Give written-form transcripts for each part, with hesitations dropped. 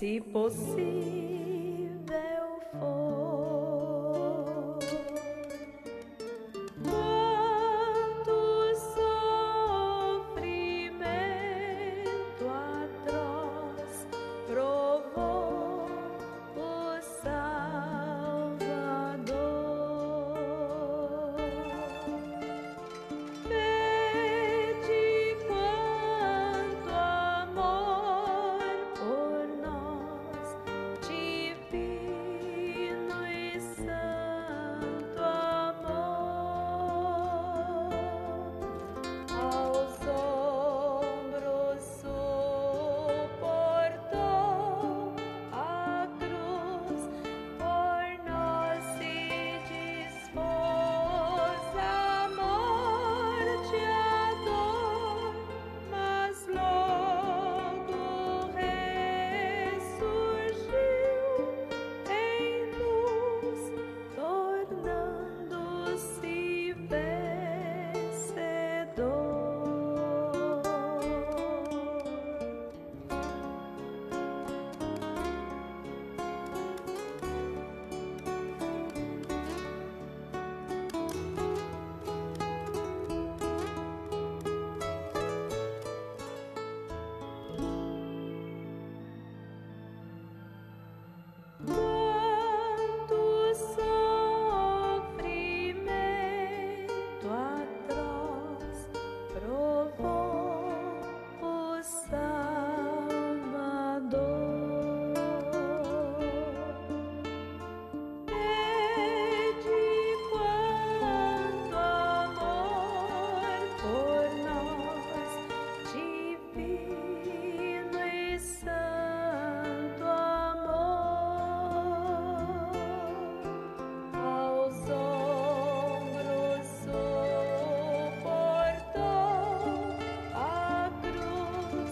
se possível for. Quanto sofrimento atroz provou o Salvador. Vede quanto amor por nós, divino e santo amor, aos ombros suportou a cruz, por nós se dispôs a morte, a dor, mas logo ressurgiu em luz, tornando-se vencedor. Quanto sofrimento atroz provou o Salvador. Vede quanto amor por nós, divino e santo amor, aos ombros suportou a cruz,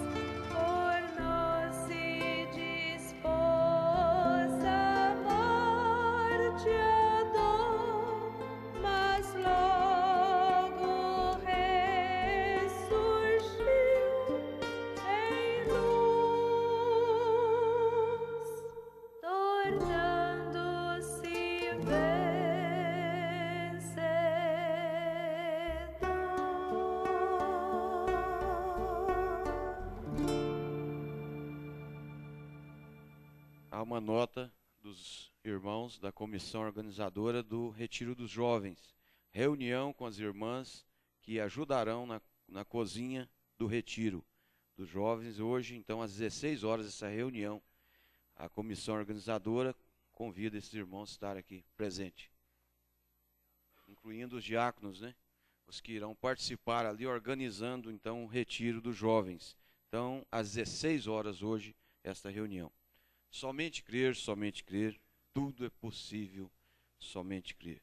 por nós se dispôs a morte, a dor, mas logo ressurgiu em luz, tornando-se vencedor. Há uma nota dos irmãos da comissão organizadora do Retiro dos Jovens. Reunião com as irmãs que ajudarão na cozinha do Retiro dos Jovens. Hoje, então, às 16 horas, essa reunião. A comissão organizadora convida esses irmãos a estar aqui presente, incluindo os diáconos, né? Os que irão participar ali, organizando, então, o Retiro dos Jovens. Então, às 16 horas hoje, esta reunião. Somente crer, tudo é possível, somente crer.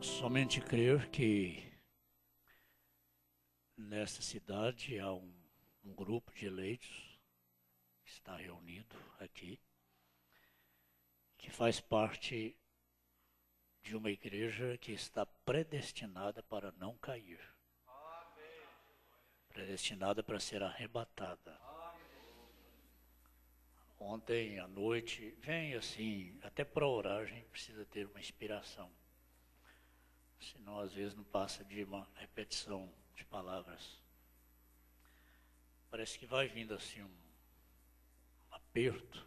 Somente crer que nesta cidade há um grupo de eleitos que está reunido aqui, que faz parte de uma igreja que está predestinada para não cair, predestinada para ser arrebatada. Ontem à noite, vem assim, até para orar a gente precisa ter uma inspiração. Senão, às vezes, não passa de uma repetição de palavras. Parece que vai vindo assim um aperto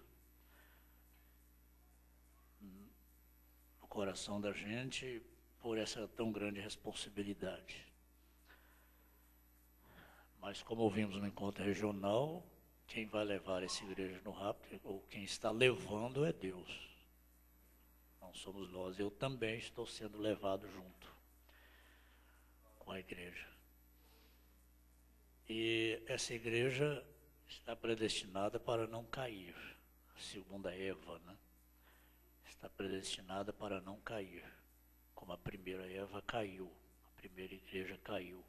no coração da gente por essa tão grande responsabilidade. Mas como ouvimos no encontro regional, quem vai levar essa igreja no rapto, ou quem está levando é Deus. Não somos nós. Eu também estou sendo levado junto com a igreja. E essa igreja está predestinada para não cair. Segundo a Eva, né? Está predestinada para não cair. Como a primeira Eva caiu. A primeira igreja caiu.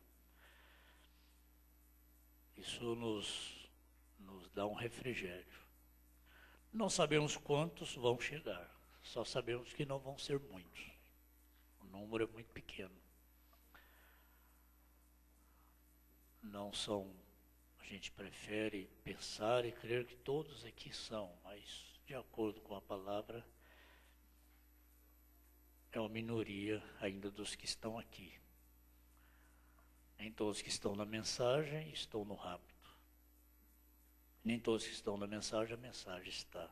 Isso nos dá um refrigério. Não sabemos quantos vão chegar. Só sabemos que não vão ser muitos. O número é muito pequeno. Não são, a gente prefere pensar e crer que todos aqui são, mas de acordo com a palavra, é uma minoria ainda dos que estão aqui. Nem todos que estão na mensagem estão no rapto. Nem todos que estão na mensagem, a mensagem está.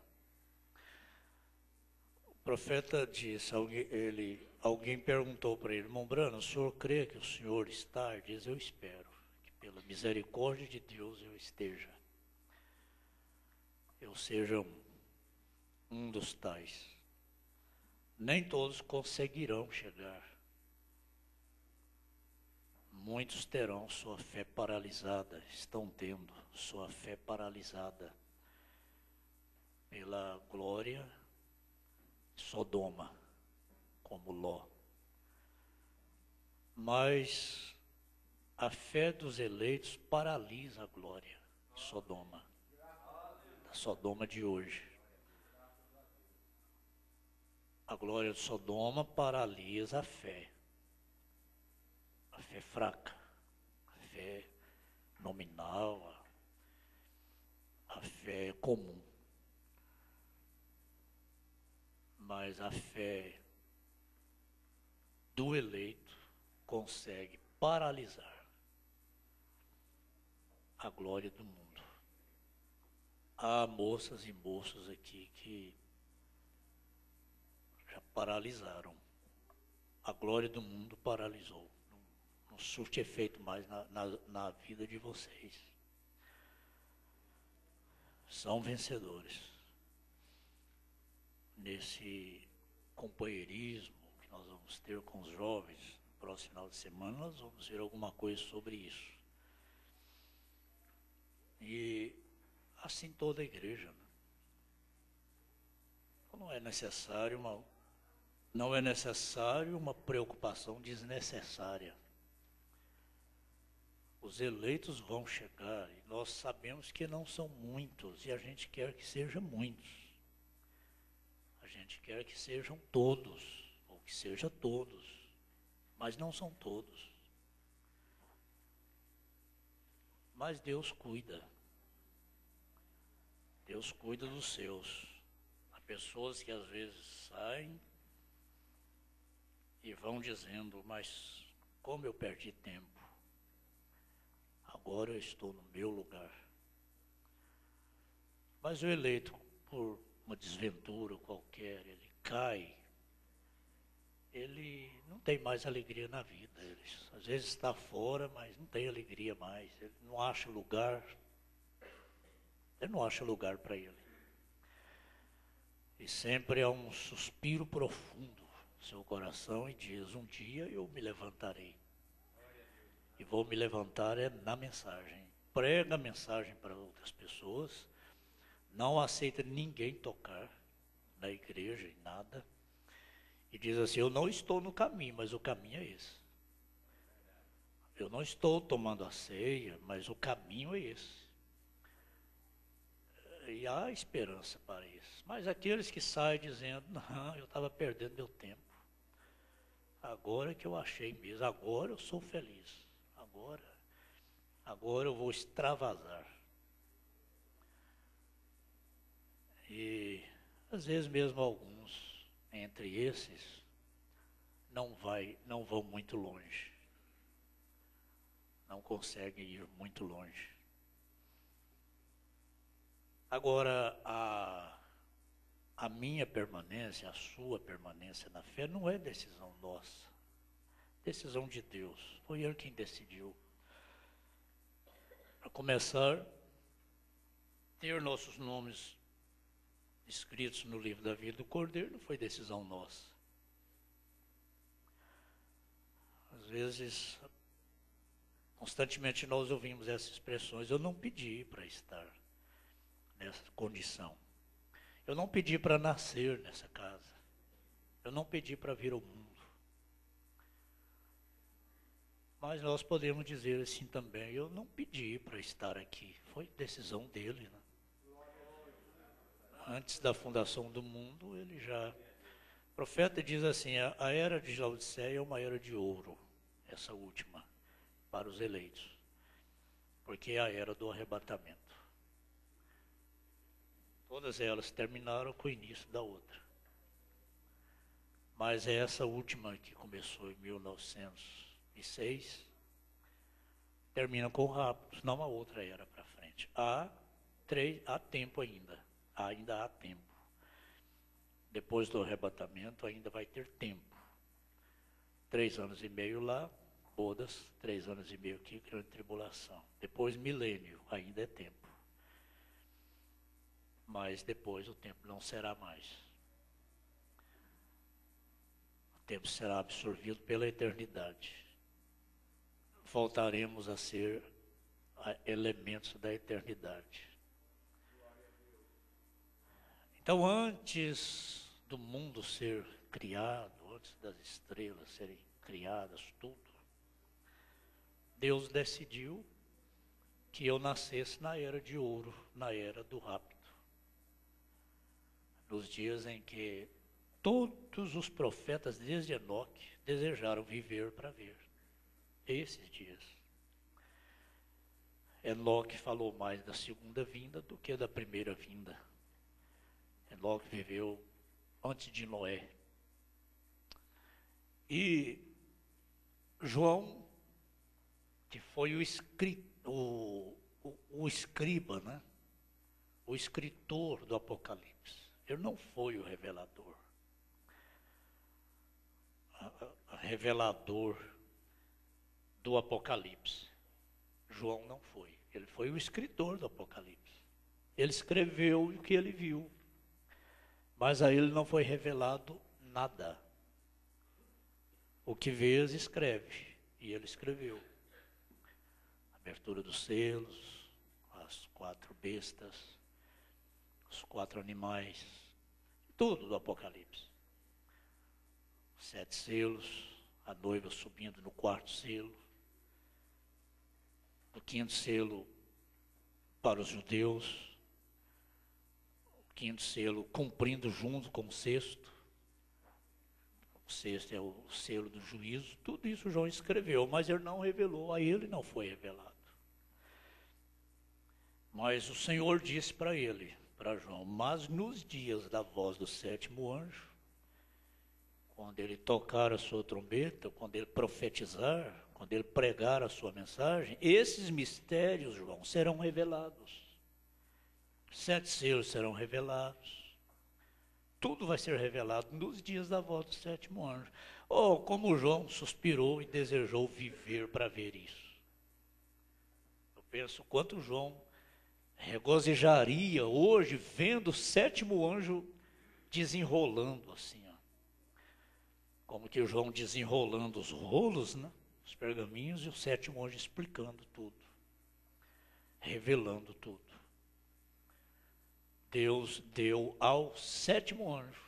O profeta disse, alguém perguntou para ele, irmão Brano, o senhor crê que o senhor está? Ele diz, eu espero. Pela misericórdia de Deus eu seja um dos tais. Nem todos conseguirão chegar. Muitos terão sua fé paralisada, estão tendo sua fé paralisada pela glória de Sodoma, como Ló. Mas a fé dos eleitos paralisa a glória de Sodoma, da Sodoma de hoje. A glória de Sodoma paralisa a fé fraca, a fé nominal, a fé comum. Mas a fé do eleito consegue paralisar a glória do mundo. Há moças e moços aqui que já paralisaram. A glória do mundo paralisou. Não surte efeito mais na vida de vocês. São vencedores. Nesse companheirismo que nós vamos ter com os jovens, no próximo final de semana, nós vamos ver alguma coisa sobre isso. E assim toda a igreja. Né? Não é necessário uma preocupação desnecessária. Os eleitos vão chegar e nós sabemos que não são muitos e a gente quer que sejam muitos. A gente quer que sejam todos, ou que seja todos, mas não são todos. Mas Deus cuida. Deus cuida dos seus. Há pessoas que às vezes saem e vão dizendo, mas como eu perdi tempo. Agora eu estou no meu lugar. Mas o eleito, por uma desventura qualquer, ele cai, ele não tem mais alegria na vida. Ele, às vezes está fora, mas não tem alegria mais. Ele não acha lugar. Ele não acha lugar para ele. E sempre há um suspiro profundo no seu coração e diz, um dia eu me levantarei. E vou me levantar na mensagem. Prega a mensagem para outras pessoas. Não aceita ninguém tocar na igreja, em nada. E diz assim, eu não estou no caminho, mas o caminho é esse. Eu não estou tomando a ceia, mas o caminho é esse. E há esperança para isso. Mas aqueles que saem dizendo, não, eu estava perdendo meu tempo. Agora que eu achei mesmo, agora eu sou feliz. Agora eu vou extravasar. E às vezes mesmo alguns, entre esses, não vão muito longe. Não conseguem ir muito longe. Agora, a minha permanência, a sua permanência na fé não é decisão nossa. Decisão de Deus. Foi Ele quem decidiu. Para começar, ter nossos nomes escritos no livro da vida do Cordeiro não foi decisão nossa. Às vezes, constantemente nós ouvimos essas expressões: eu não pedi para estar nessa condição. Eu não pedi para nascer nessa casa. Eu não pedi para vir ao mundo. Mas nós podemos dizer assim também: eu não pedi para estar aqui. Foi decisão dele, né? Antes da fundação do mundo, ele já... O profeta diz assim: a era de Laodiceia é uma era de ouro, essa última, para os eleitos, porque é a era do arrebatamento. Todas elas terminaram com o início da outra. Mas é essa última que começou em 1906, termina com raptos, não há outra era para frente. Há tempo ainda há tempo. Depois do arrebatamento ainda vai ter tempo. 3 anos e meio lá, bodas, 3 anos e meio aqui, grande tribulação. Depois milênio, ainda é tempo. Mas depois o tempo não será mais. O tempo será absorvido pela eternidade. Voltaremos a ser elementos da eternidade. Então, antes do mundo ser criado, antes das estrelas serem criadas, tudo, Deus decidiu que eu nascesse na era de ouro, na era do rapto. Nos dias em que todos os profetas, desde Enoque, desejaram viver para ver. Esses dias. Enoque falou mais da segunda vinda do que da primeira vinda. Enoque viveu antes de Noé. E João, que foi o escriba, né? O escritor do Apocalipse. Ele não foi o revelador. Revelador do Apocalipse. João não foi. Ele foi o escritor do Apocalipse. Ele escreveu o que ele viu. Mas a ele não foi revelado nada. O que vês, escreve. E ele escreveu. Abertura dos selos, as 4 bestas, os 4 animais, tudo do Apocalipse. 7 selos, a noiva subindo no 4º selo, o 5º selo para os judeus, o 5º selo cumprindo junto com o 6º. O 6º é o selo do juízo. Tudo isso João escreveu, mas ele não revelou, a ele não foi revelado. Mas o Senhor disse para ele, para João: mas nos dias da voz do 7º anjo, quando ele tocar a sua trombeta, quando ele profetizar, quando ele pregar a sua mensagem, esses mistérios, João, serão revelados. 7 selos serão revelados. Tudo vai ser revelado nos dias da volta do 7º anjo. Oh, como João suspirou e desejou viver para ver isso. Eu penso quanto João regozijaria hoje vendo o 7º anjo desenrolando assim, ó. Como que o João desenrolando os rolos, né? Os pergaminhos, e o 7º anjo explicando tudo, revelando tudo. Deus deu ao 7º anjo,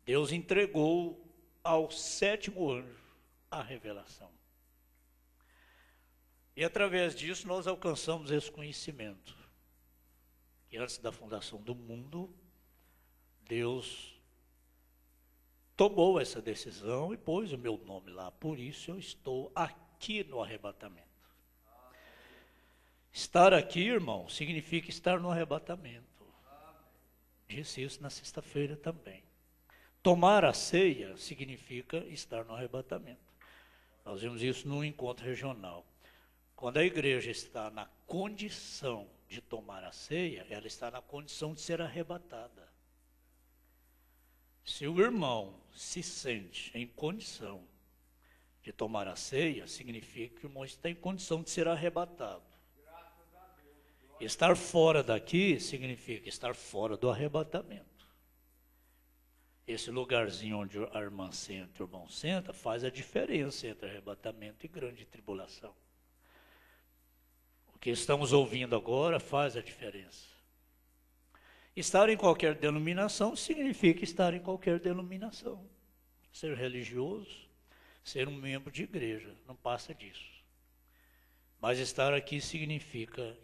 Deus entregou ao 7º anjo a revelação. E através disso nós alcançamos esse conhecimento, que antes da fundação do mundo, Deus tomou essa decisão e pôs o meu nome lá. Por isso eu estou aqui no arrebatamento. Estar aqui, irmão, significa estar no arrebatamento. Disse isso na sexta-feira também. Tomar a ceia significa estar no arrebatamento. Nós vimos isso num encontro regional. Quando a igreja está na condição de tomar a ceia, ela está na condição de ser arrebatada. Se o irmão se sente em condição de tomar a ceia, significa que o irmão está em condição de ser arrebatado. Estar fora daqui significa estar fora do arrebatamento. Esse lugarzinho onde a irmã senta, o irmão senta, faz a diferença entre arrebatamento e grande tribulação. O que estamos ouvindo agora faz a diferença. Estar em qualquer denominação significa estar em qualquer denominação. Ser religioso, ser um membro de igreja, não passa disso. Mas estar aqui significa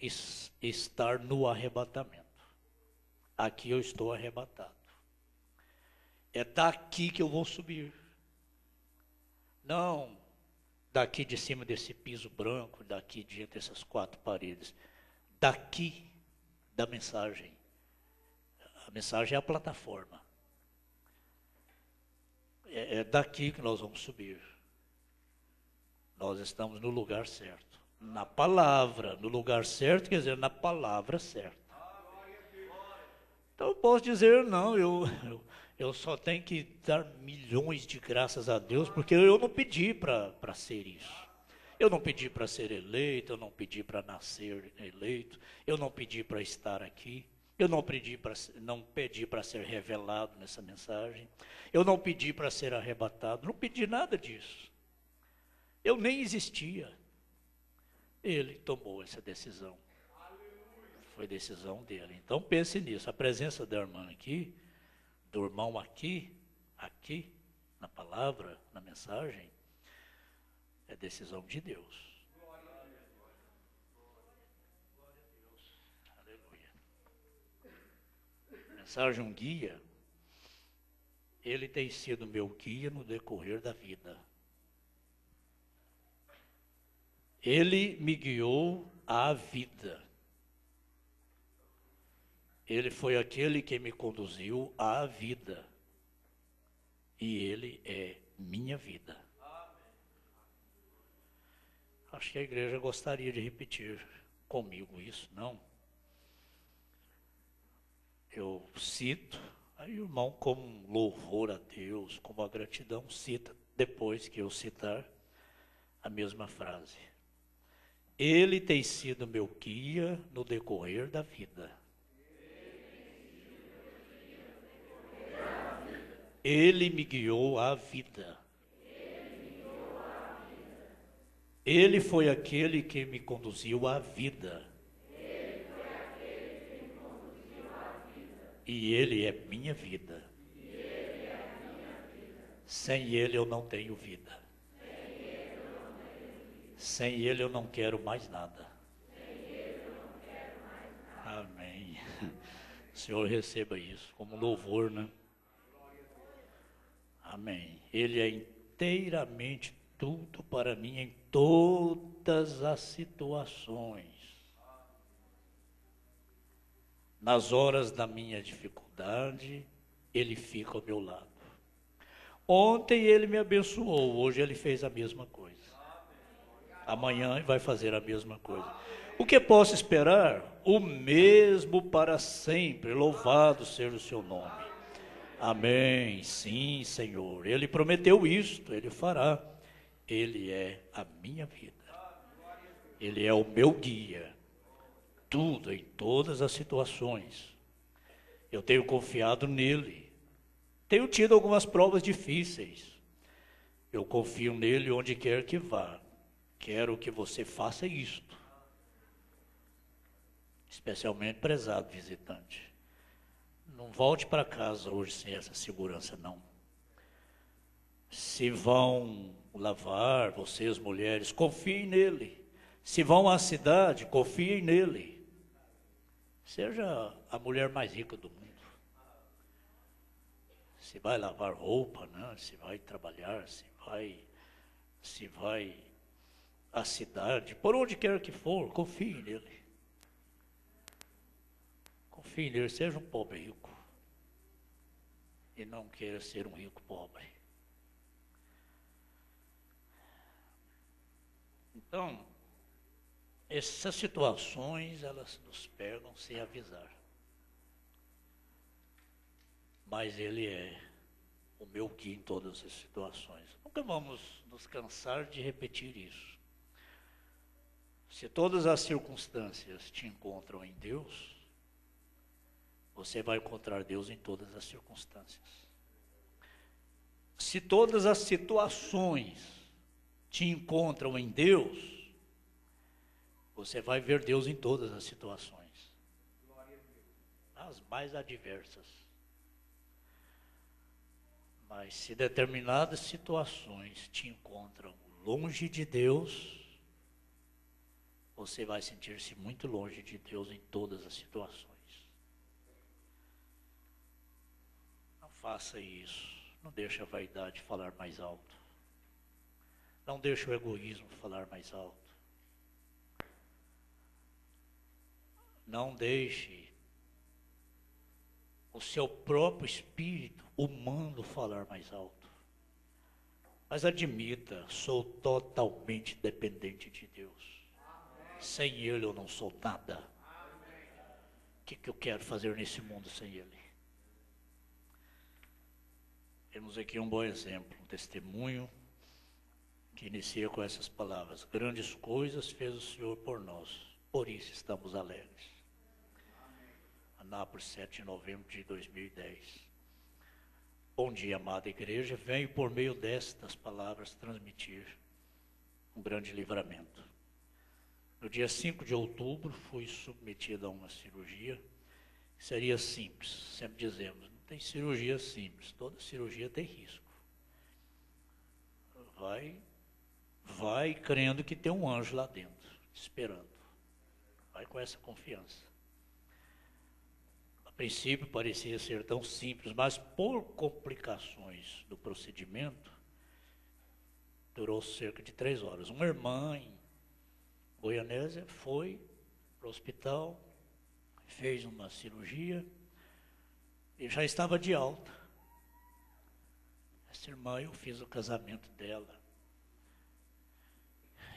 estar no arrebatamento. Aqui eu estou arrebatado. É daqui que eu vou subir. Não daqui de cima desse piso branco, daqui diante dessas quatro paredes. Daqui da mensagem. A mensagem é a plataforma. É daqui que nós vamos subir. Nós estamos no lugar certo. Na palavra, no lugar certo, quer dizer, na palavra certa. Então eu posso dizer, não, eu só tenho que dar milhões de graças a Deus, porque eu não pedi para ser isso. Eu não pedi para ser eleito, eu não pedi para nascer eleito, eu não pedi para estar aqui, eu não pedi para ser revelado nessa mensagem, eu não pedi para ser arrebatado, não pedi nada disso. Eu nem existia. Ele tomou essa decisão. Foi decisão dele. Então pense nisso. A presença da irmã aqui, do irmão aqui, na palavra, na mensagem, é decisão de Deus. Aleluia. Mensagem um guia. Ele tem sido meu guia no decorrer da vida. Ele me guiou à vida. Ele foi aquele que me conduziu à vida. E ele é minha vida. Acho que a igreja gostaria de repetir comigo isso, não? Eu cito, aí o irmão, como um louvor a Deus, como a gratidão, cita, depois que eu citar, a mesma frase. Ele tem sido meu guia no decorrer da vida. Ele me guiou à vida. Ele foi aquele que me conduziu à vida. E ele é minha vida. Sem ele eu não tenho vida. Sem ele eu não quero mais nada. Amém. O Senhor receba isso como louvor, né? Amém. Ele é inteiramente tudo para mim em todas as situações. Nas horas da minha dificuldade, ele fica ao meu lado. Ontem ele me abençoou, hoje ele fez a mesma coisa. Amanhã vai fazer a mesma coisa. O que posso esperar? O mesmo para sempre. Louvado seja o seu nome. Amém. Sim, Senhor. Ele prometeu isto, ele fará. Ele é a minha vida. Ele é o meu guia. Tudo, em todas as situações. Eu tenho confiado nele. Tenho tido algumas provas difíceis. Eu confio nele onde quer que vá. Quero que você faça isto. Especialmente, prezado visitante. Não volte para casa hoje sem essa segurança, não. Se vão lavar, vocês mulheres, confiem nele. Se vão à cidade, confiem nele. Seja a mulher mais rica do mundo. Se vai lavar roupa, né? Se vai trabalhar, se vai à cidade, por onde quer que for, confie nele. Confie nele, seja um pobre rico. E não queira ser um rico pobre. Então, essas situações, elas nos pegam sem avisar. Mas ele é o meu guia em todas as situações. Nunca vamos nos cansar de repetir isso. Se todas as circunstâncias te encontram em Deus, você vai encontrar Deus em todas as circunstâncias. Se todas as situações te encontram em Deus, você vai ver Deus em todas as situações, as mais adversas. Mas se determinadas situações te encontram longe de Deus, você vai sentir-se muito longe de Deus em todas as situações. Não faça isso. Não deixe a vaidade falar mais alto. Não deixe o egoísmo falar mais alto. Não deixe o seu próprio espírito humano falar mais alto. Mas admita, sou totalmente dependente de Deus. Sem Ele eu não sou nada. O que eu quero fazer nesse mundo sem Ele? Temos aqui um bom exemplo, um testemunho que inicia com essas palavras: grandes coisas fez o Senhor por nós, por isso estamos alegres. Anápolis, 7 de novembro de 2010. Bom dia, amada igreja. Venho por meio destas palavras transmitir um grande livramento. No dia 5 de outubro fui submetido a uma cirurgia. Seria simples, sempre dizemos, não tem cirurgia simples, toda cirurgia tem risco. Vai crendo que tem um anjo lá dentro, esperando. Vai com essa confiança. A princípio parecia ser tão simples, mas por complicações do procedimento, durou cerca de 3 horas. Uma irmã em Goianésia foi para o hospital, fez uma cirurgia e já estava de alta. Essa irmã, eu fiz o casamento dela.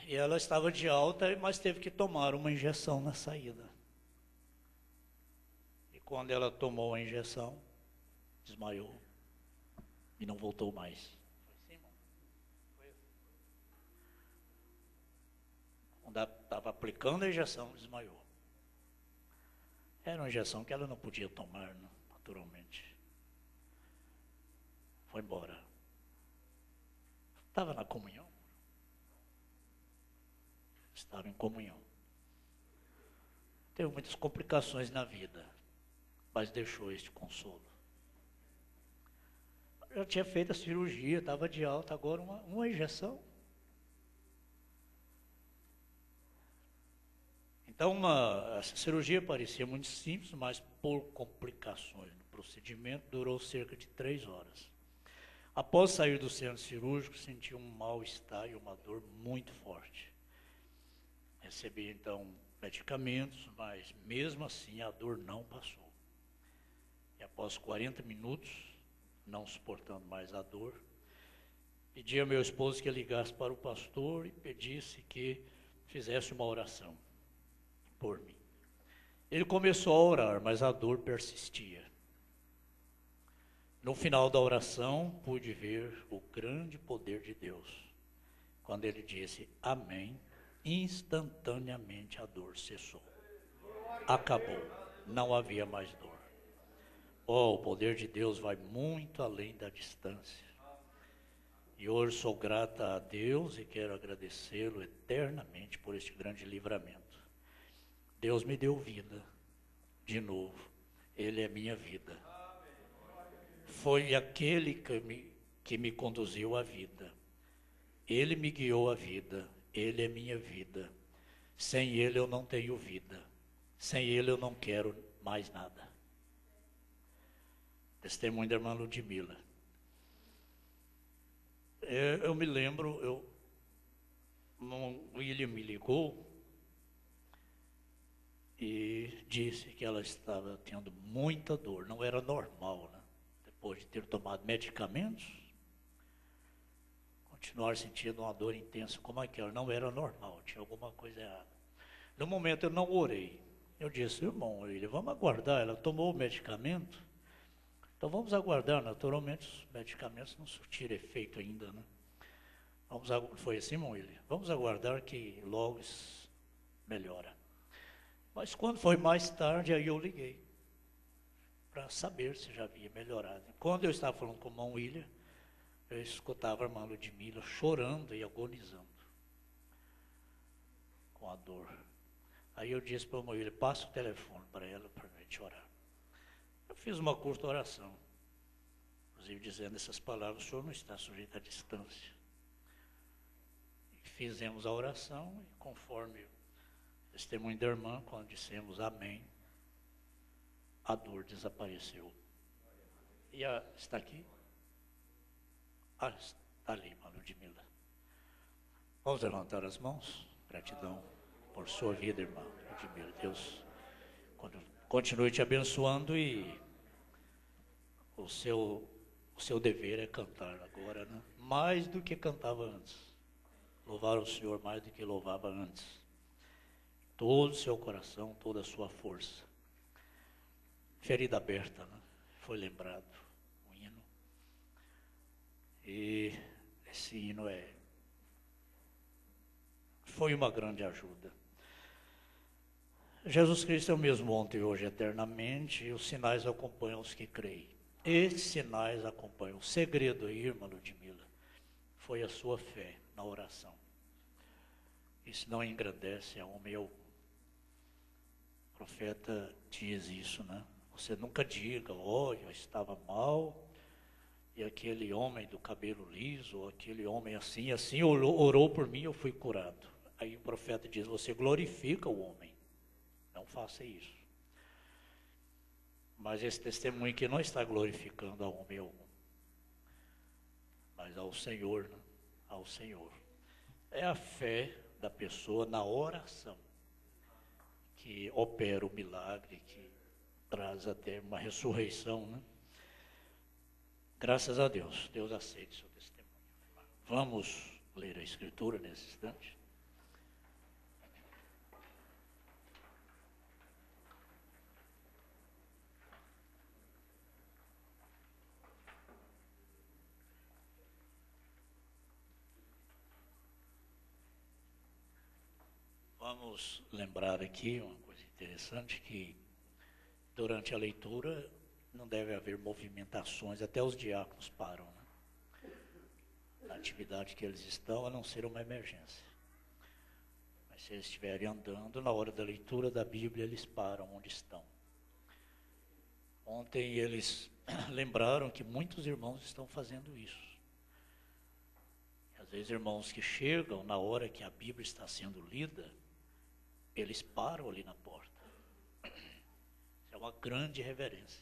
E ela estava de alta, mas teve que tomar uma injeção na saída. E quando ela tomou a injeção, desmaiou e não voltou mais. Foi assim, irmão? Quando estava aplicando a injeção, desmaiou. Era uma injeção que ela não podia tomar, naturalmente. Foi embora. Estava na comunhão. Estava em comunhão. Teve muitas complicações na vida, mas deixou este consolo. Já tinha feito a cirurgia, estava de alta, agora uma injeção. Então, essa cirurgia parecia muito simples, mas por complicações no procedimento, durou cerca de 3 horas. Após sair do centro cirúrgico, senti um mal-estar e uma dor muito forte. Recebi, então, medicamentos, mas mesmo assim a dor não passou. E após 40 minutos, não suportando mais a dor, pedi a meu esposo que ligasse para o pastor e pedisse que fizesse uma oração por mim. Ele começou a orar, mas a dor persistia. No final da oração, pude ver o grande poder de Deus. Quando ele disse amém, instantaneamente a dor cessou. Acabou, não havia mais dor. Oh, o poder de Deus vai muito além da distância. E hoje sou grata a Deus e quero agradecê-lo eternamente por este grande livramento. Deus me deu vida, de novo, Ele é minha vida. Foi aquele que me conduziu à vida. Ele me guiou à vida, Ele é minha vida. Sem Ele eu não tenho vida. Sem Ele eu não quero mais nada. Testemunho da irmã Ludmila. Eu me lembro, o William me ligou e disse que ela estava tendo muita dor, não era normal, né? Depois de ter tomado medicamentos, continuar sentindo uma dor intensa como aquela, não era normal, tinha alguma coisa errada. No momento eu não orei, eu disse, irmão, vamos aguardar, ela tomou o medicamento, então vamos aguardar, naturalmente os medicamentos não surtiram efeito ainda, né? Foi assim, irmão William, vamos aguardar que logo melhora. Mas quando foi mais tarde, aí eu liguei para saber se já havia melhorado. Quando eu estava falando com o irmão William, eu escutava a irmã Ludmila chorando e agonizando com a dor. Aí eu disse para o irmão William, passa o telefone para ela para a gente orar. Eu fiz uma curta oração, inclusive dizendo essas palavras, o senhor não está sujeito à distância. E fizemos a oração e conforme o testemunho da irmã, quando dissemos amém, a dor desapareceu. E está aqui? Está ali, irmã Ludmila. Vamos levantar as mãos. Gratidão por sua vida, irmã Ludmila. Deus continue te abençoando e o seu dever é cantar agora, né? Mais do que cantava antes. Louvar o Senhor mais do que louvava antes. Todo o seu coração, toda a sua força. Ferida aberta, né? Foi lembrado o hino. E esse hino foi uma grande ajuda. Jesus Cristo é o mesmo ontem e hoje eternamente, e os sinais acompanham os que creem. Esses sinais acompanham. O segredo aí, irmã Ludmila, foi a sua fé na oração. Isso não engrandece a homem algum. O profeta diz isso, né? Você nunca diga, olha, eu estava mal, e aquele homem do cabelo liso, ou aquele homem assim, orou por mim, eu fui curado. Aí o profeta diz, você glorifica o homem. Não faça isso. Mas esse testemunho aqui não está glorificando a homem algum, mas ao Senhor, né? Ao Senhor. É a fé da pessoa na oração que opera o milagre, que traz até uma ressurreição, né? Graças a Deus, Deus aceite seu testemunho. Vamos ler a Escritura nesse instante. Vamos lembrar aqui uma coisa interessante, que durante a leitura não deve haver movimentações, até os diáconos param, né? Na atividade que eles estão, a não ser uma emergência. Mas se eles estiverem andando, na hora da leitura da Bíblia, eles param onde estão. Ontem eles lembraram que muitos irmãos estão fazendo isso. Às vezes irmãos que chegam na hora que a Bíblia está sendo lida, eles param ali na porta. Isso é uma grande reverência.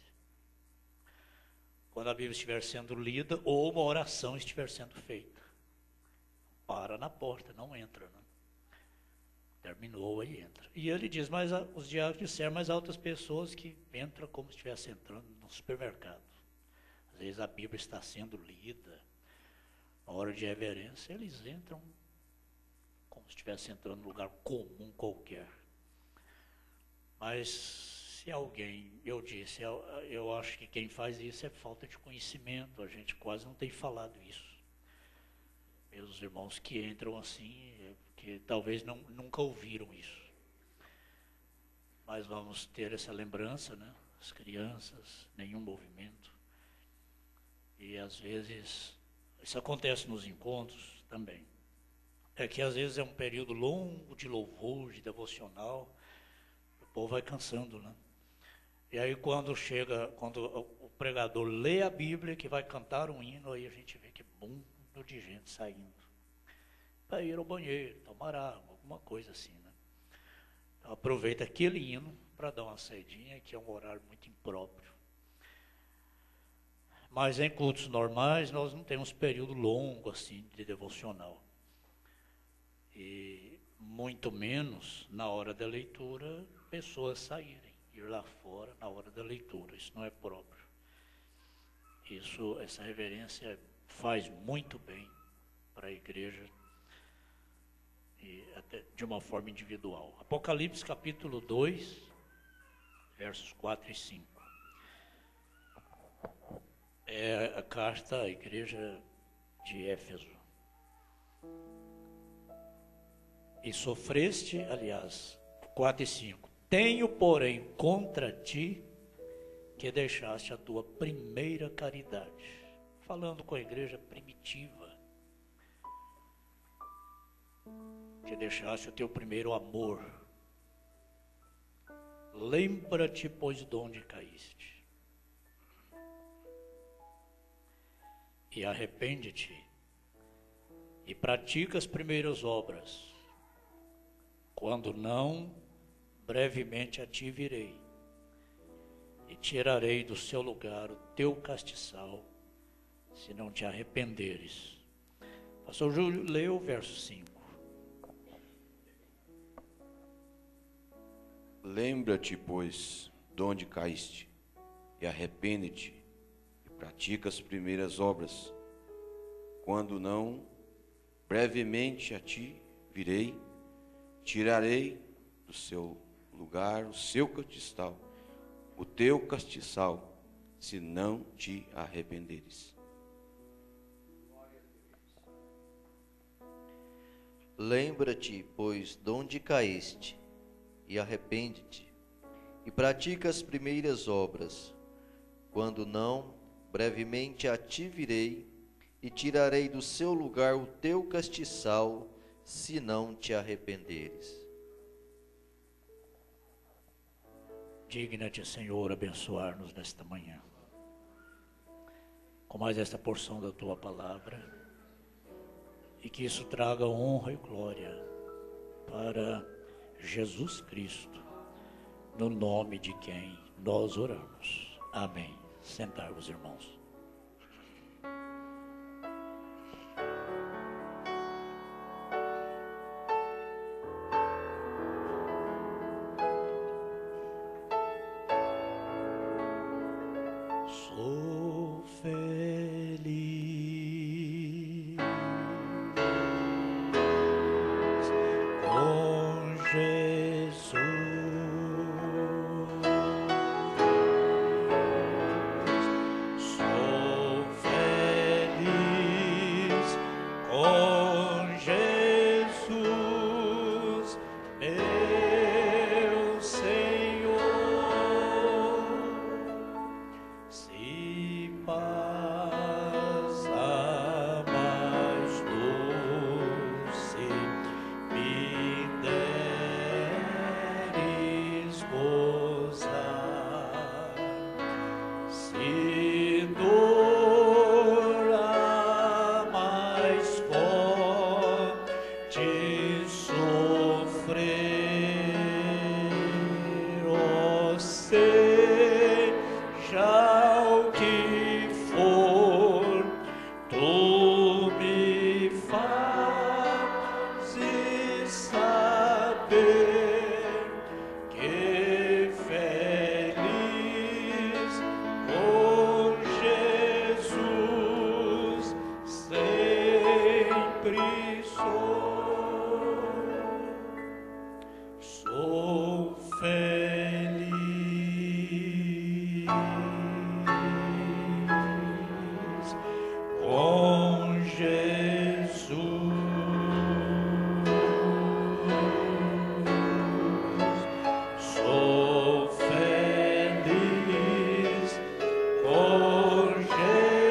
Quando a Bíblia estiver sendo lida ou uma oração estiver sendo feita, para na porta, não entra, né? Terminou, aí entra. E ele diz, mas os diáconos disseram, mas há outras pessoas que entram como se estivesse entrando no supermercado. Às vezes a Bíblia está sendo lida, na hora de reverência, eles entram como se estivesse entrando num lugar comum qualquer. Mas se alguém, eu acho que quem faz isso é falta de conhecimento, a gente quase não tem falado isso. Meus irmãos que entram assim, que talvez nunca ouviram isso. Mas vamos ter essa lembrança, né? As crianças, nenhum movimento. E às vezes, isso acontece nos encontros também. É que às vezes é um período longo de louvor, de devocional, o povo vai cansando, né? E aí quando o pregador lê a Bíblia, que vai cantar um hino, aí a gente vê que mundo de gente saindo para ir ao banheiro, tomar água, alguma coisa assim, né? Então aproveita aquele hino para dar uma saidinha, que é um horário muito impróprio. Mas em cultos normais nós não temos período longo assim de devocional. E muito menos na hora da leitura pessoas saírem, ir lá fora na hora da leitura. Isso não é próprio. Essa reverência faz muito bem para a igreja e até de uma forma individual. Apocalipse capítulo 2, versos 4 e 5. É a carta à igreja de Éfeso. E sofreste, aliás, 4 e 5. Tenho, porém, contra ti que deixaste a tua primeira caridade. Falando com a igreja primitiva. Que deixaste o teu primeiro amor. Lembra-te, pois, de onde caíste. E arrepende-te. E pratica as primeiras obras. Quando não, brevemente a ti virei. E tirarei do seu lugar o teu castiçal, se não te arrependeres. Pastor Júlio, leu o verso 5. Lembra-te, pois, de onde caíste, e arrepende-te, e pratica as primeiras obras. Quando não, brevemente a ti virei, tirarei do seu lugar o seu castiçal, o teu castiçal, se não te arrependeres. Lembra-te, pois, de onde caíste, e arrepende-te, e pratica as primeiras obras. Quando não, brevemente a ti virei, e tirarei do seu lugar o teu castiçal, se não te arrependeres. Digna-te, Senhor, abençoar-nos nesta manhã, com mais esta porção da tua palavra, e que isso traga honra e glória para Jesus Cristo, no nome de quem nós oramos. Amém. Sentar-vos, irmãos. Sou feliz com Jesus. Sou feliz com Jesus, meu Senhor. Se paz a mais doce me deres gozar, se dor a mais forte sofrer, ó seja o que for, tu me fazes saber que feliz com Jesus sempre sou. Sou feliz com Jesus. Sou feliz com Jesus,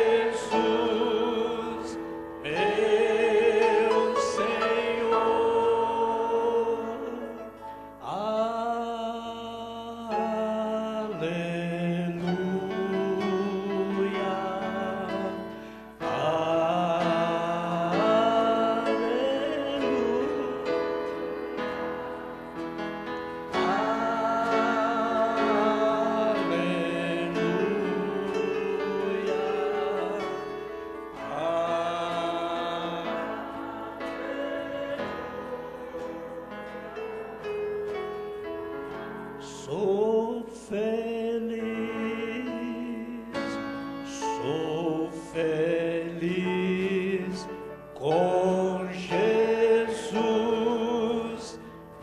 meu Senhor. Sou feliz com Jesus,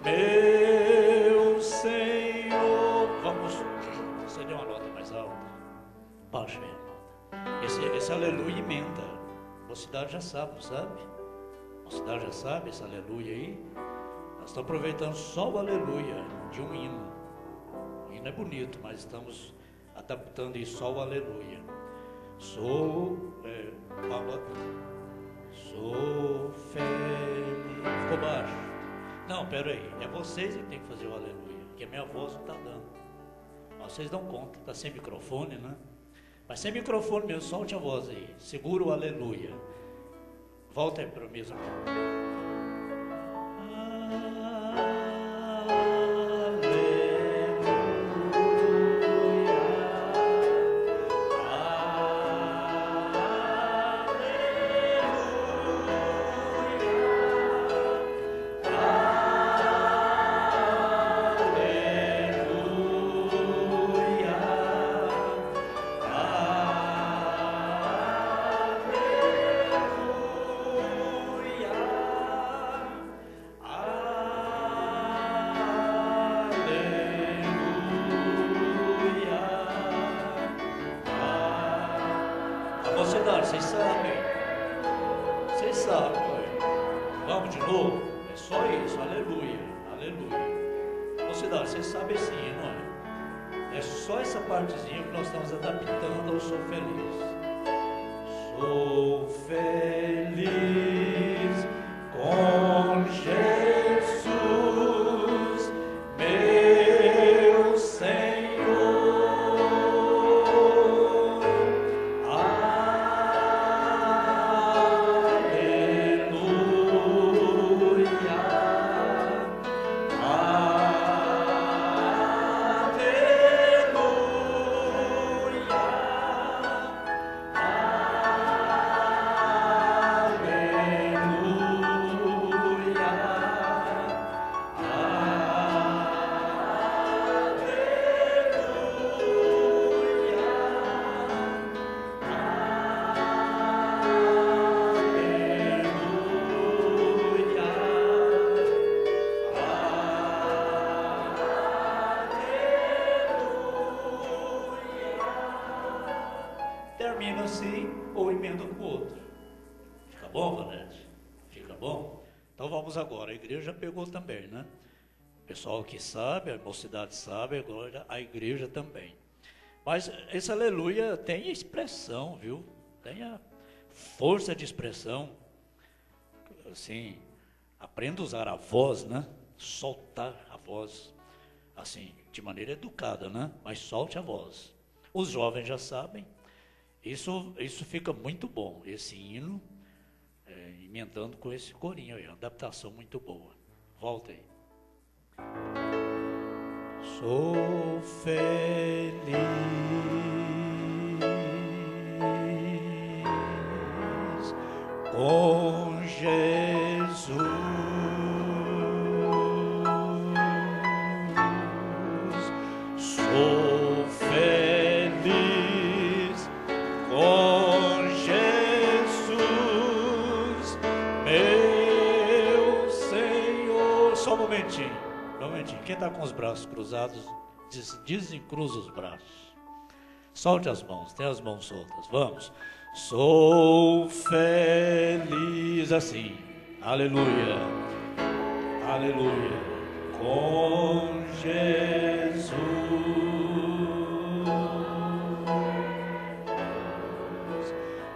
meu Senhor. Vamos, você deu uma nota mais alta? Baixa aí a nota. Esse aleluia emenda. A mocidade já sabe, não sabe? A mocidade já sabe esse aleluia aí? Nós estamos aproveitando só o aleluia de um hino. O hino é bonito, mas estamos adaptando isso só o aleluia. Sou feliz. Ficou baixo. Não, pera aí. É vocês que tem que fazer o aleluia, porque a minha voz não está dando. Mas vocês dão conta, está sem microfone, né? Mas sem microfone mesmo, solte a voz aí. Segura o aleluia. Volta aí para a mesa. Mocidade, vocês sabem, ué. Vamos de novo? É só isso, aleluia, aleluia. Mocidade, vocês sabem esse hino, não é? É só essa partezinha que nós estamos adaptando ao Sou Feliz. Sou feliz com Jesus, meu Senhor. Termina assim ou emenda com o outro. Fica bom, Valete? Fica bom? Então vamos agora. A igreja pegou também, né? O pessoal que sabe, a mocidade sabe, agora a igreja também. Mas esse aleluia tem expressão, viu? Tem a força de expressão. Assim, aprenda a usar a voz, né? Soltar a voz, assim, de maneira educada, né? Mas solte a voz. Os jovens já sabem. Isso fica muito bom, esse hino, emendando com esse corinho aí, uma adaptação muito boa. Volta aí. Sou feliz com Jesus, sou feliz com Jesus, meu Senhor. Só um momentinho, um momentinho. Quem está com os braços cruzados, desencruza os braços. Solte as mãos, tem as mãos soltas. Vamos. Sou feliz assim. Aleluia. Aleluia. Com Jesus.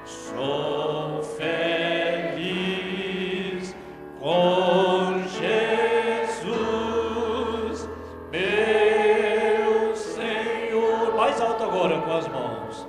Sou feliz com Jesus, meu Senhor. Mais alto agora com as mãos.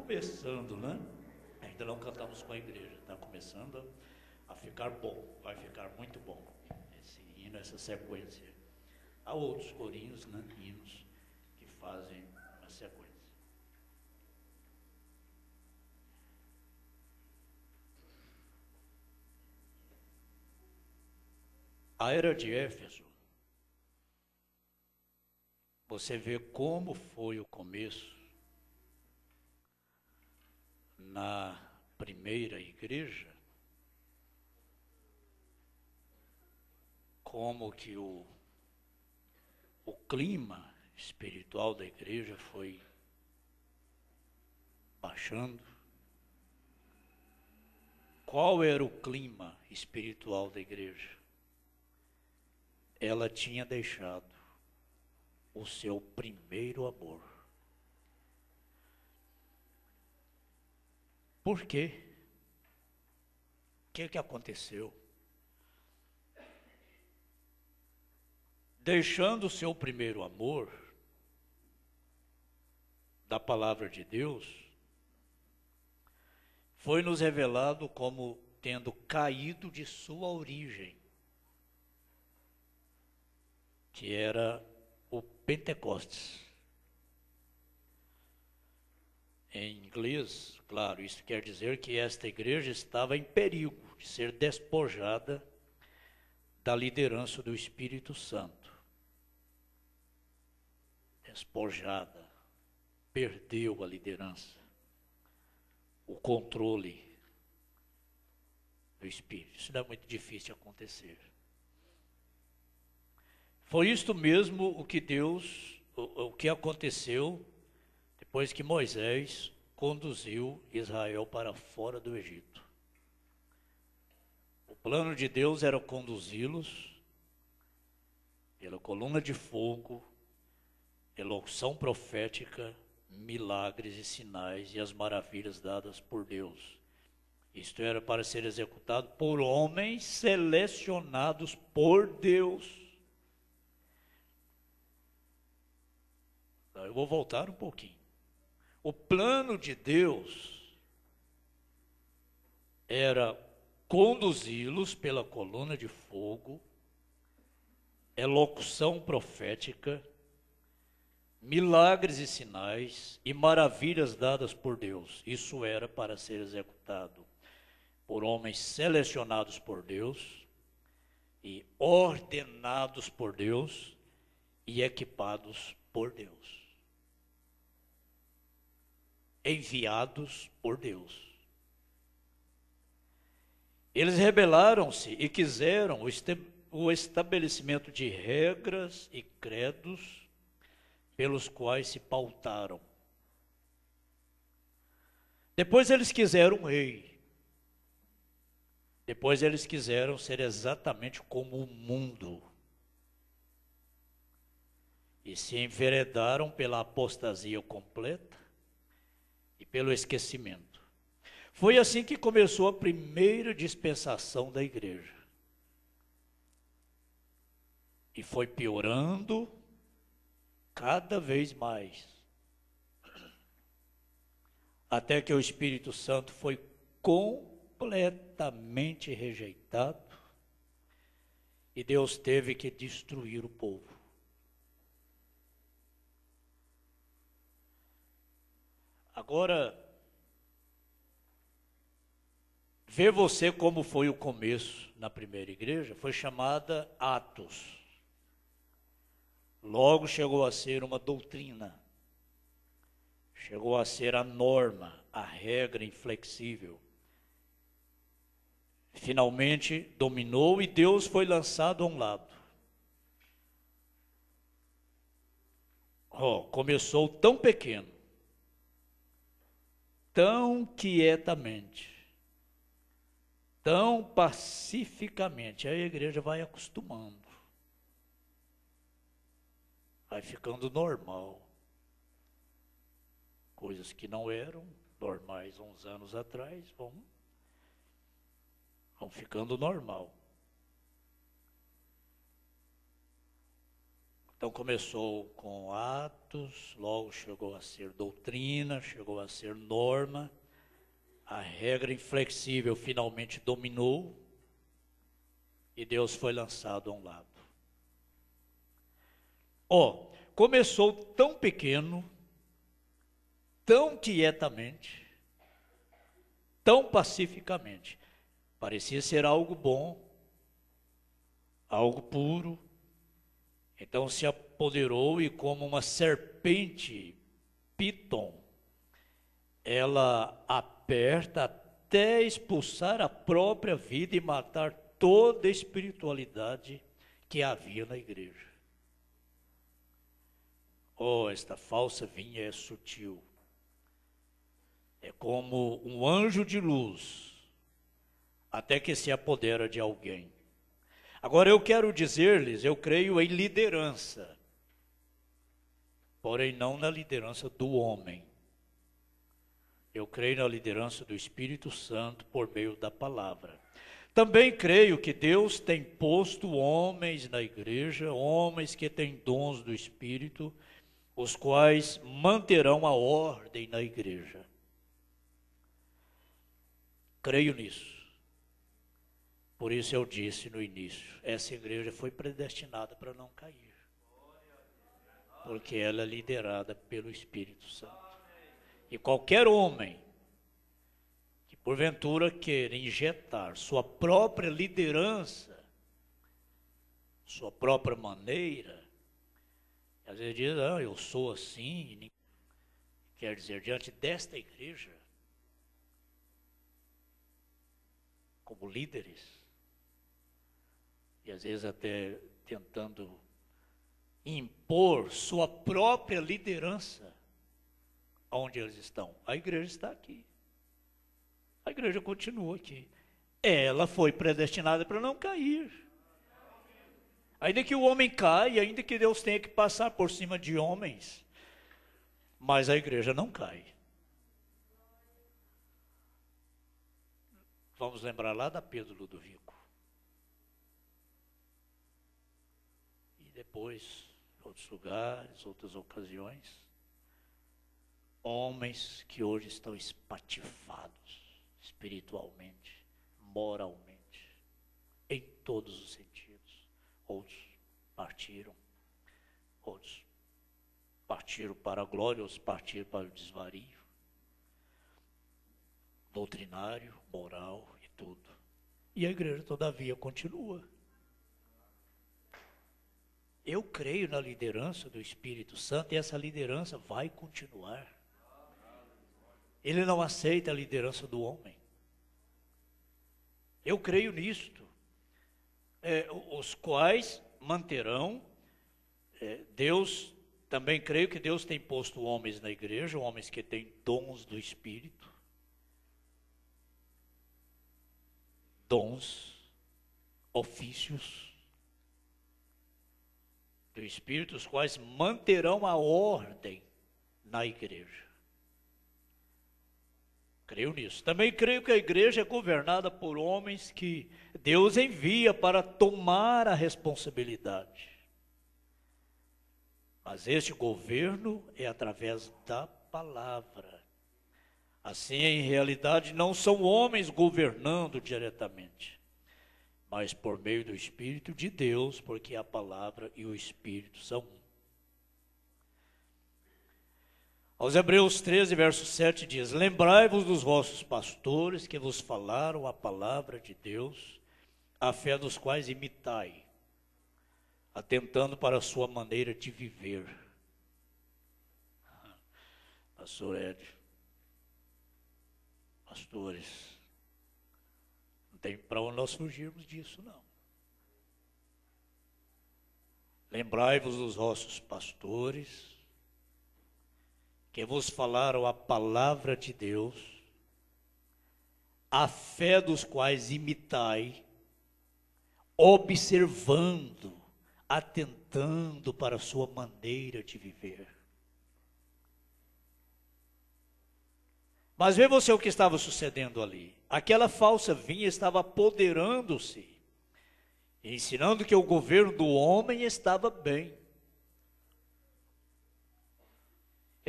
Começando, né? Ainda não cantamos com a igreja, está começando a ficar bom, vai ficar muito bom esse hino, essa sequência. Há outros corinhos, né, hinos que fazem uma sequência. A era de Éfeso, você vê como foi o começo na primeira igreja, como que o clima espiritual da igreja foi baixando. Qual era o clima espiritual da igreja? Ela tinha deixado o seu primeiro amor. Por quê? O que aconteceu? Deixando o seu primeiro amor da palavra de Deus, foi nos revelado como tendo caído de sua origem, que era o Pentecostes. Em inglês, claro, isso quer dizer que esta igreja estava em perigo de ser despojada da liderança do Espírito Santo. Despojada, perdeu a liderança, o controle do Espírito. Isso não é muito difícil de acontecer. Foi isto mesmo o que aconteceu depois que Moisés conduziu Israel para fora do Egito. O plano de Deus era conduzi-los pela coluna de fogo, pela unção profética, milagres e sinais e as maravilhas dadas por Deus. Isto era para ser executado por homens selecionados por Deus. Eu vou voltar um pouquinho. O plano de Deus era conduzi-los pela coluna de fogo, elocução profética, milagres e sinais e maravilhas dadas por Deus. Isso era para ser executado por homens selecionados por Deus e ordenados por Deus e equipados por Deus. Enviados por Deus. Eles rebelaram-se e quiseram o estabelecimento de regras e credos pelos quais se pautaram. Depois eles quiseram um rei. Depois eles quiseram ser exatamente como o mundo. E se enveredaram pela apostasia completa e pelo esquecimento. Foi assim que começou a primeira dispensação da igreja. E foi piorando cada vez mais. Até que o Espírito Santo foi completamente rejeitado e Deus teve que destruir o povo. Agora, vê você como foi o começo na primeira igreja, foi chamada Atos. Logo chegou a ser uma doutrina, chegou a ser a norma, a regra inflexível. Finalmente dominou e Deus foi lançado a um lado. Começou tão pequeno, tão quietamente, tão pacificamente, a igreja vai acostumando, vai ficando normal. Coisas que não eram normais uns anos atrás vão ficando normal. Então começou com Atos, logo chegou a ser doutrina, chegou a ser norma, a regra inflexível finalmente dominou e Deus foi lançado a um lado. Começou tão pequeno, tão quietamente, tão pacificamente. Parecia ser algo bom, algo puro. Então se apoderou e como uma serpente, Piton, ela aperta até expulsar a própria vida e matar toda a espiritualidade que havia na igreja. Esta falsa vinha é sutil. É como um anjo de luz, até que se apodera de alguém. Agora eu quero dizer-lhes, eu creio em liderança, porém não na liderança do homem. Eu creio na liderança do Espírito Santo por meio da palavra. Também creio que Deus tem posto homens na igreja, homens que têm dons do Espírito, os quais manterão a ordem na igreja. Creio nisso. Por isso eu disse no início, essa igreja foi predestinada para não cair. Porque ela é liderada pelo Espírito Santo. E qualquer homem que porventura queira injetar sua própria liderança, sua própria maneira, às vezes diz, eu sou assim, quer dizer, diante desta igreja, como líderes, e às vezes até tentando impor sua própria liderança onde eles estão. A igreja está aqui. A igreja continua aqui. Ela foi predestinada para não cair. Ainda que o homem caia, ainda que Deus tenha que passar por cima de homens, mas a igreja não cai. Vamos lembrar lá da Pedro Ludovico. E depois, outros lugares, outras ocasiões, homens que hoje estão espatifados espiritualmente, moralmente, em todos os sentidos. Outros partiram para a glória, outros partiram para o desvario, doutrinário, moral e tudo. E a igreja, todavia, continua. Eu creio na liderança do Espírito Santo e essa liderança vai continuar. Ele não aceita a liderança do homem. Eu creio nisto. Os quais manterão, Deus, também creio que Deus tem posto homens na igreja, homens que têm dons do Espírito, dons, ofícios do Espírito, os quais manterão a ordem na igreja. Creio nisso. Também creio que a igreja é governada por homens que Deus envia para tomar a responsabilidade. Mas este governo é através da palavra. Assim, em realidade, não são homens governando diretamente, mas por meio do Espírito de Deus, porque a palavra e o Espírito são um. Aos Hebreus 13, verso 7 diz, lembrai-vos dos vossos pastores que vos falaram a palavra de Deus, a fé dos quais imitai, atentando para a sua maneira de viver. Pastor Ed, pastores, não tem para onde nós fugirmos disso, não. Lembrai-vos dos vossos pastores, que vos falaram a palavra de Deus, a fé dos quais imitai, observando, atentando para a sua maneira de viver. Mas vê você o que estava sucedendo ali. Aquela falsa vinha estava apoderando-se, ensinando que o governo do homem estava bem.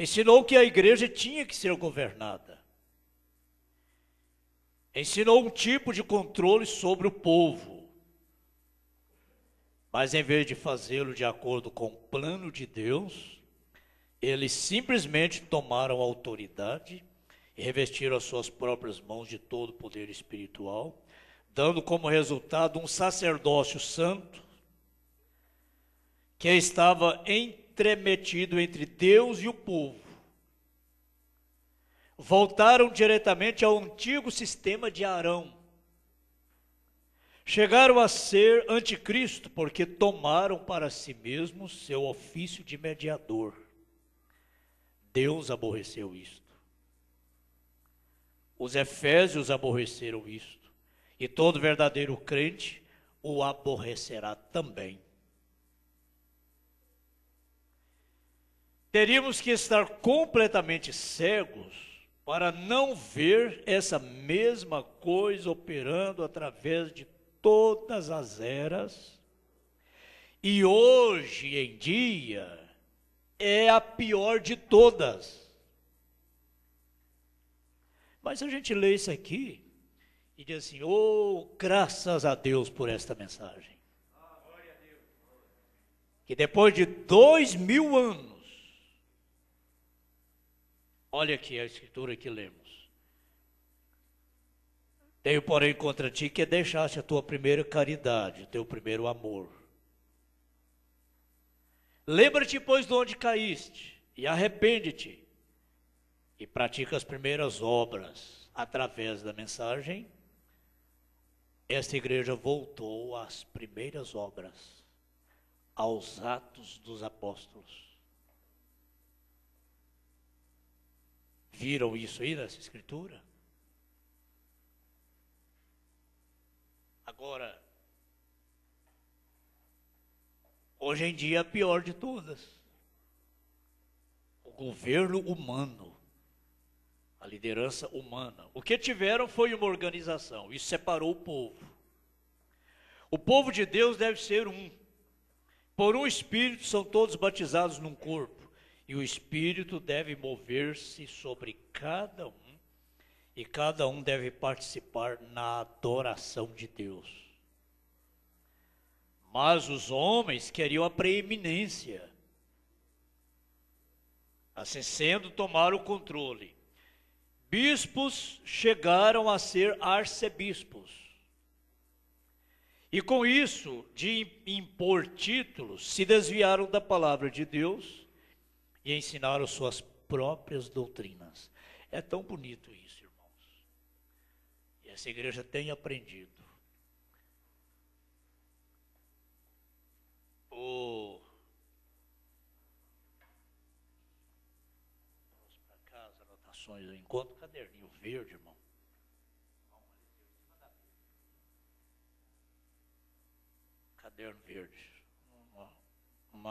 Ensinou que a igreja tinha que ser governada. Ensinou um tipo de controle sobre o povo. Mas em vez de fazê-lo de acordo com o plano de Deus, eles simplesmente tomaram a autoridade e revestiram as suas próprias mãos de todo o poder espiritual, dando como resultado um sacerdócio santo que estava entremetido entre Deus e o povo. Voltaram diretamente ao antigo sistema de Arão. Chegaram a ser anticristo porque tomaram para si mesmos seu ofício de mediador. Deus aborreceu isto. Os efésios aborreceram isto. E todo verdadeiro crente o aborrecerá também. Teríamos que estar completamente cegos para não ver essa mesma coisa operando através de todas as eras. E hoje em dia é a pior de todas. Mas a gente lê isso aqui e diz assim: oh, graças a Deus por esta mensagem. Que depois de 2000 anos, olha aqui a escritura que lemos. Tenho, porém, contra ti que deixaste a tua primeira caridade, o teu primeiro amor. Lembra-te, pois, de onde caíste, e arrepende-te, e pratica as primeiras obras. Através da mensagem, esta igreja voltou às primeiras obras, aos Atos dos Apóstolos. Viram isso aí nessa escritura? Agora, hoje em dia é a pior de todas. O governo humano, a liderança humana. O que tiveram foi uma organização, isso separou o povo. O povo de Deus deve ser um. Por um Espírito são todos batizados num corpo, e o Espírito deve mover-se sobre cada um, e cada um deve participar na adoração de Deus. Mas os homens queriam a preeminência. Assim sendo, tomaram o controle. Bispos chegaram a ser arcebispos. E com isso, de impor títulos, se desviaram da palavra de Deus e ensinaram suas próprias doutrinas. É tão bonito isso, irmãos. E essa igreja tem aprendido. Vamos para casa, anotações do encontro, caderninho verde, irmão. Caderno verde. Um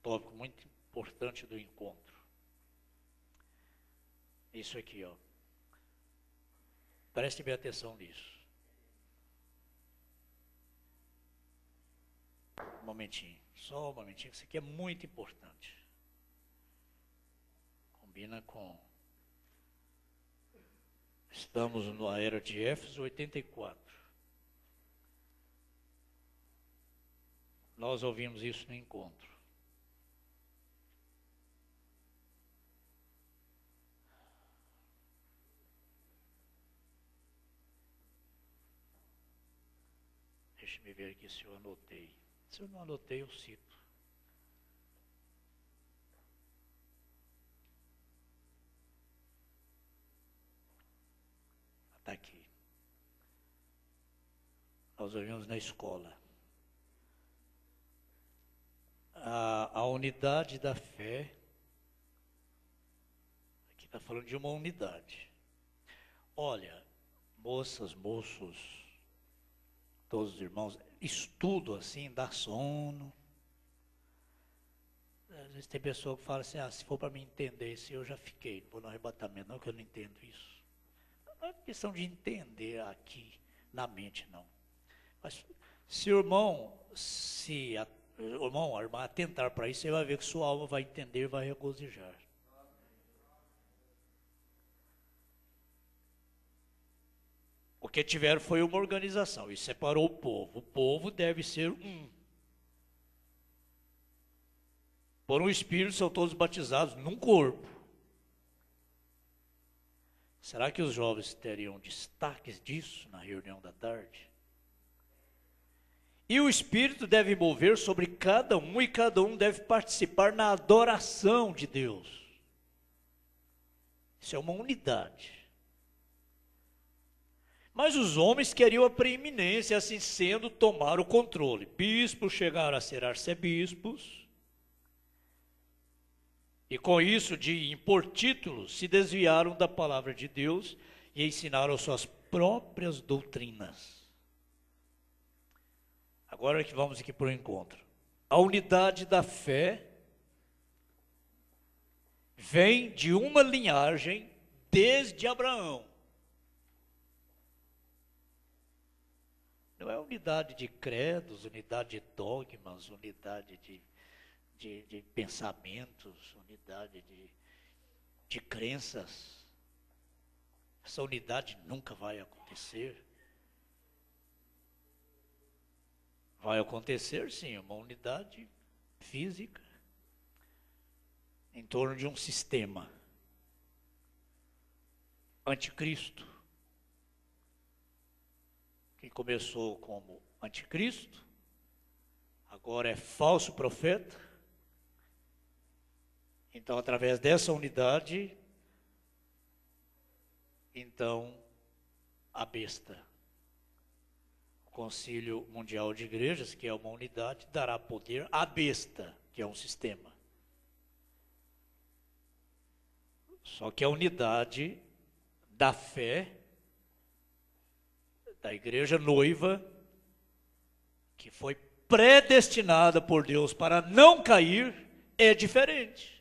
tópico muito importante do encontro. Isso aqui, ó. Preste bem atenção nisso. Um momentinho, só um momentinho, isso aqui é muito importante. Combina com... Estamos na era de Éfeso 84. Nós ouvimos isso no encontro. Deixa-me ver aqui se eu anotei. Se eu não anotei, eu cito. Está aqui. Nós ouvimos na escola. A unidade da fé. Aqui está falando de uma unidade. Olha, moças, moços, todos os irmãos, estudo assim, dá sono. Às vezes tem pessoa que fala assim, se for para me entender isso, eu já fiquei, não vou no arrebatamento, não, que eu não entendo isso. Não é questão de entender aqui, na mente, não. Mas se o irmão, a irmã atentar para isso, você vai ver que sua alma vai entender, vai regozijar. O que tiveram foi uma organização, e separou o povo. O povo deve ser um. por um Espírito são todos batizados num corpo. Será que os jovens teriam destaques disso na reunião da tarde? E o Espírito deve mover sobre cada um, e cada um deve participar na adoração de Deus. Isso é uma unidade. Mas os homens queriam a preeminência, assim sendo, tomar o controle. Bispos chegaram a ser arcebispos, e com isso, de impor títulos, se desviaram da palavra de Deus e ensinaram suas próprias doutrinas. Agora que vamos aqui para o encontro. A unidade da fé vem de uma linhagem desde Abraão. Não é unidade de credos, unidade de dogmas, unidade de pensamentos, unidade de crenças. Essa unidade nunca vai acontecer. Vai acontecer, sim, uma unidade física em torno de um sistema. Anticristo, que começou como anticristo, agora é falso profeta. Então, através dessa unidade, então, a besta, o Concílio Mundial de Igrejas, que é uma unidade, dará poder à besta, que é um sistema. Só que a unidade da fé, da igreja noiva, que foi predestinada por Deus para não cair, é diferente.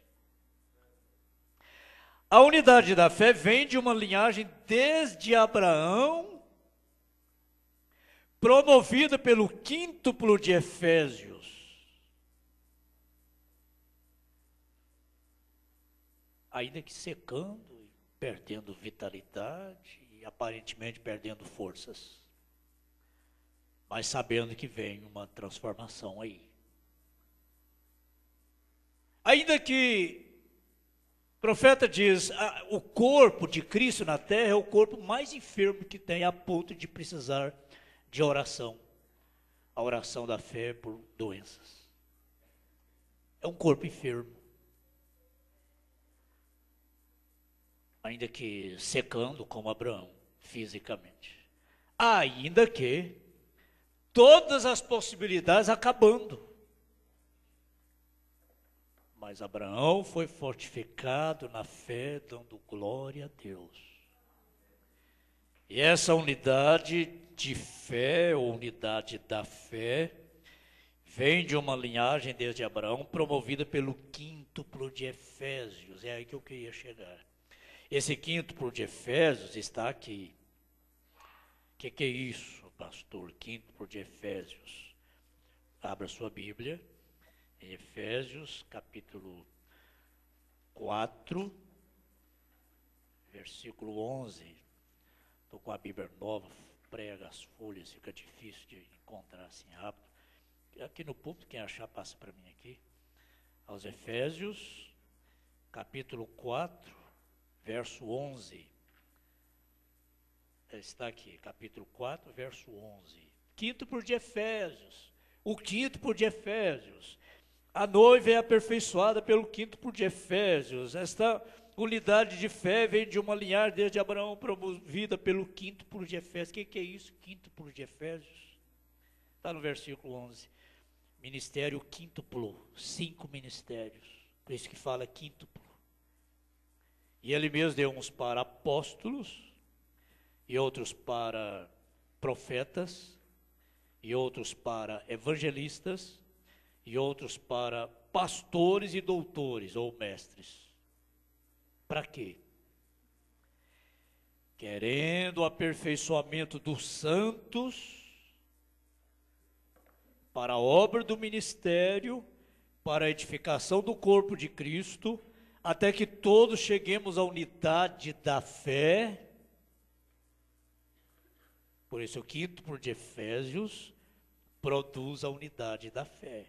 A unidade da fé vem de uma linhagem desde Abraão, promovida pelo quíntuplo de Efésios. Ainda que secando, perdendo vitalidade e aparentemente perdendo forças, mas sabendo que vem uma transformação aí. Ainda que o profeta diz, o corpo de Cristo na terra é o corpo mais enfermo que tem, a ponto de precisar de oração. A oração da fé por doenças. É um corpo enfermo. Ainda que secando como Abraão, fisicamente. Ainda que todas as possibilidades acabando. Mas Abraão foi fortificado na fé, dando glória a Deus. E essa unidade de fé, ou unidade da fé, vem de uma linhagem desde Abraão, promovida pelo quíntuplo de Efésios. É aí que eu queria chegar. Esse quíntuplo de Efésios está aqui. O que é isso, pastor? Quíntuplo de Efésios. Abra sua Bíblia. Em Efésios, capítulo 4, versículo 11. Estou com a Bíblia nova, prega as folhas, fica difícil de encontrar assim rápido. Aqui no púlpito, quem achar, passa para mim aqui. Aos Efésios, capítulo 4, verso 11. Está aqui, capítulo 4, verso 11. Quíntuplo de Efésios. O quíntuplo de Efésios. A noiva é aperfeiçoada pelo quíntuplo de Efésios. Esta unidade de fé vem de uma linhagem desde Abraão, promovida pelo quíntuplo de Efésios. O que é isso, quíntuplo de Efésios? Está no versículo 11. Ministério quíntuplo, 5 ministérios. Por isso que fala quíntuplo. E ele mesmo deu uns para apóstolos, e outros para profetas, e outros para evangelistas, e outros para pastores e doutores ou mestres. Para quê? Querendo o aperfeiçoamento dos santos, para a obra do ministério, para a edificação do corpo de Cristo, até que todos cheguemos à unidade da fé. Por isso o quíntuplo de Efésios produz a unidade da fé.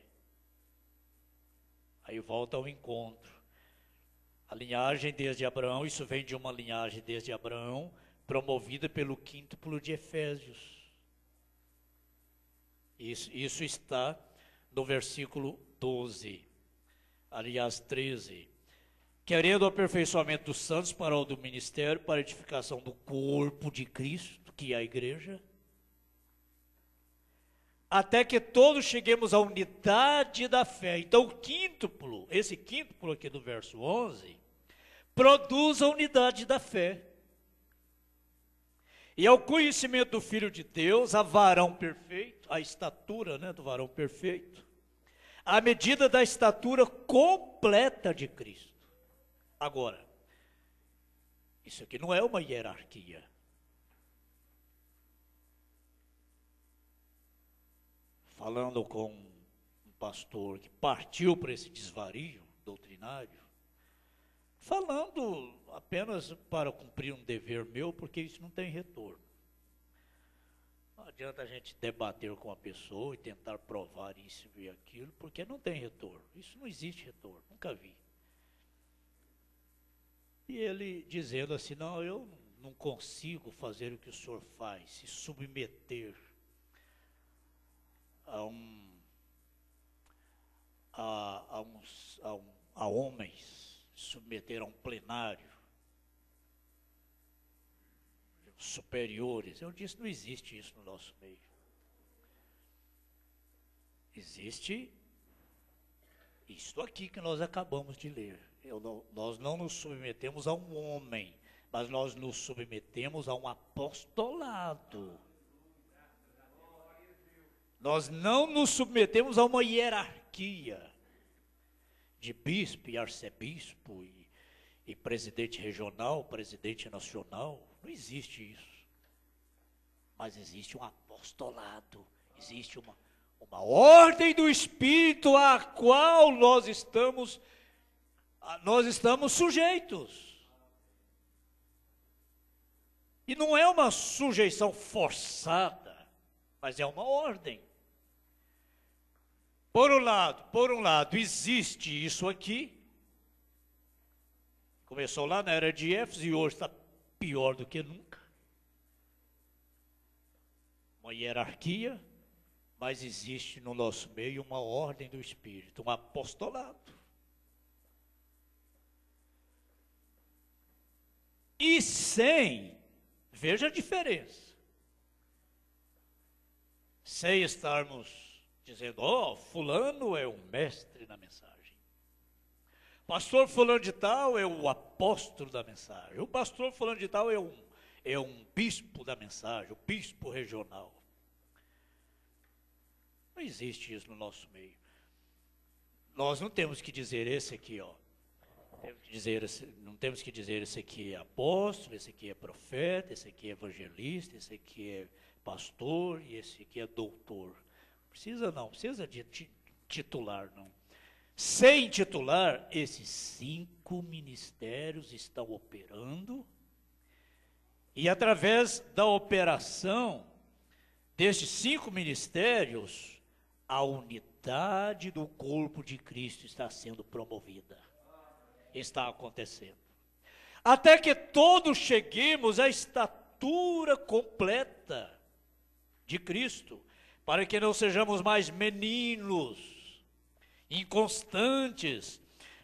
Aí volta ao encontro. A linhagem desde Abraão, isso vem de uma linhagem desde Abraão, promovida pelo quíntuplo de Efésios. Isso está no versículo 12, aliás 13. Querendo o aperfeiçoamento dos santos para o do ministério, para a edificação do corpo de Cristo, que é a igreja, até que todos cheguemos à unidade da fé. Então o quíntuplo, esse quíntuplo aqui do verso 11, produz a unidade da fé. E ao conhecimento do Filho de Deus, a varão perfeito, a estatura, né, do varão perfeito, a medida da estatura completa de Cristo. Agora, isso aqui não é uma hierarquia. Falando com um pastor que partiu para esse desvario doutrinário, falando apenas para cumprir um dever meu, porque isso não tem retorno. Não adianta a gente debater com a pessoa e tentar provar isso e aquilo, porque não tem retorno. Isso não existe retorno, nunca vi. E ele dizendo assim, não, eu não consigo fazer o que o senhor faz, se submeter a homens, submeter a um plenário, superiores. Eu disse, não existe isso no nosso meio. Existe isto aqui que nós acabamos de ler. Nós não nos submetemos a um homem, mas nós nos submetemos a um apostolado. Nós não nos submetemos a uma hierarquia de bispo e arcebispo e presidente regional, presidente nacional. Não existe isso. Mas existe um apostolado, existe uma ordem do Espírito à qual nós estamos sujeitos. E não é uma sujeição forçada, mas é uma ordem. Por um lado, existe isso aqui. Começou lá na era de Éfeso e hoje está pior do que nunca. Uma hierarquia, mas existe no nosso meio uma ordem do Espírito, um apostolado. E veja a diferença, sem estarmos dizendo, fulano é o mestre da mensagem. Pastor fulano de tal é o apóstolo da mensagem. O pastor fulano de tal é um bispo da mensagem, o bispo regional. Não existe isso no nosso meio. Nós não temos que dizer esse aqui, não temos que dizer esse aqui é apóstolo, esse aqui é profeta, esse aqui é evangelista, esse aqui é pastor e esse aqui é doutor. Não precisa de titular, não. Sem titular, esses 5 ministérios estão operando e através da operação destes 5 ministérios, a unidade do corpo de Cristo está sendo promovida. Está acontecendo. Até que todos cheguemos à estatura completa de Cristo, para que não sejamos mais meninos, inconstantes,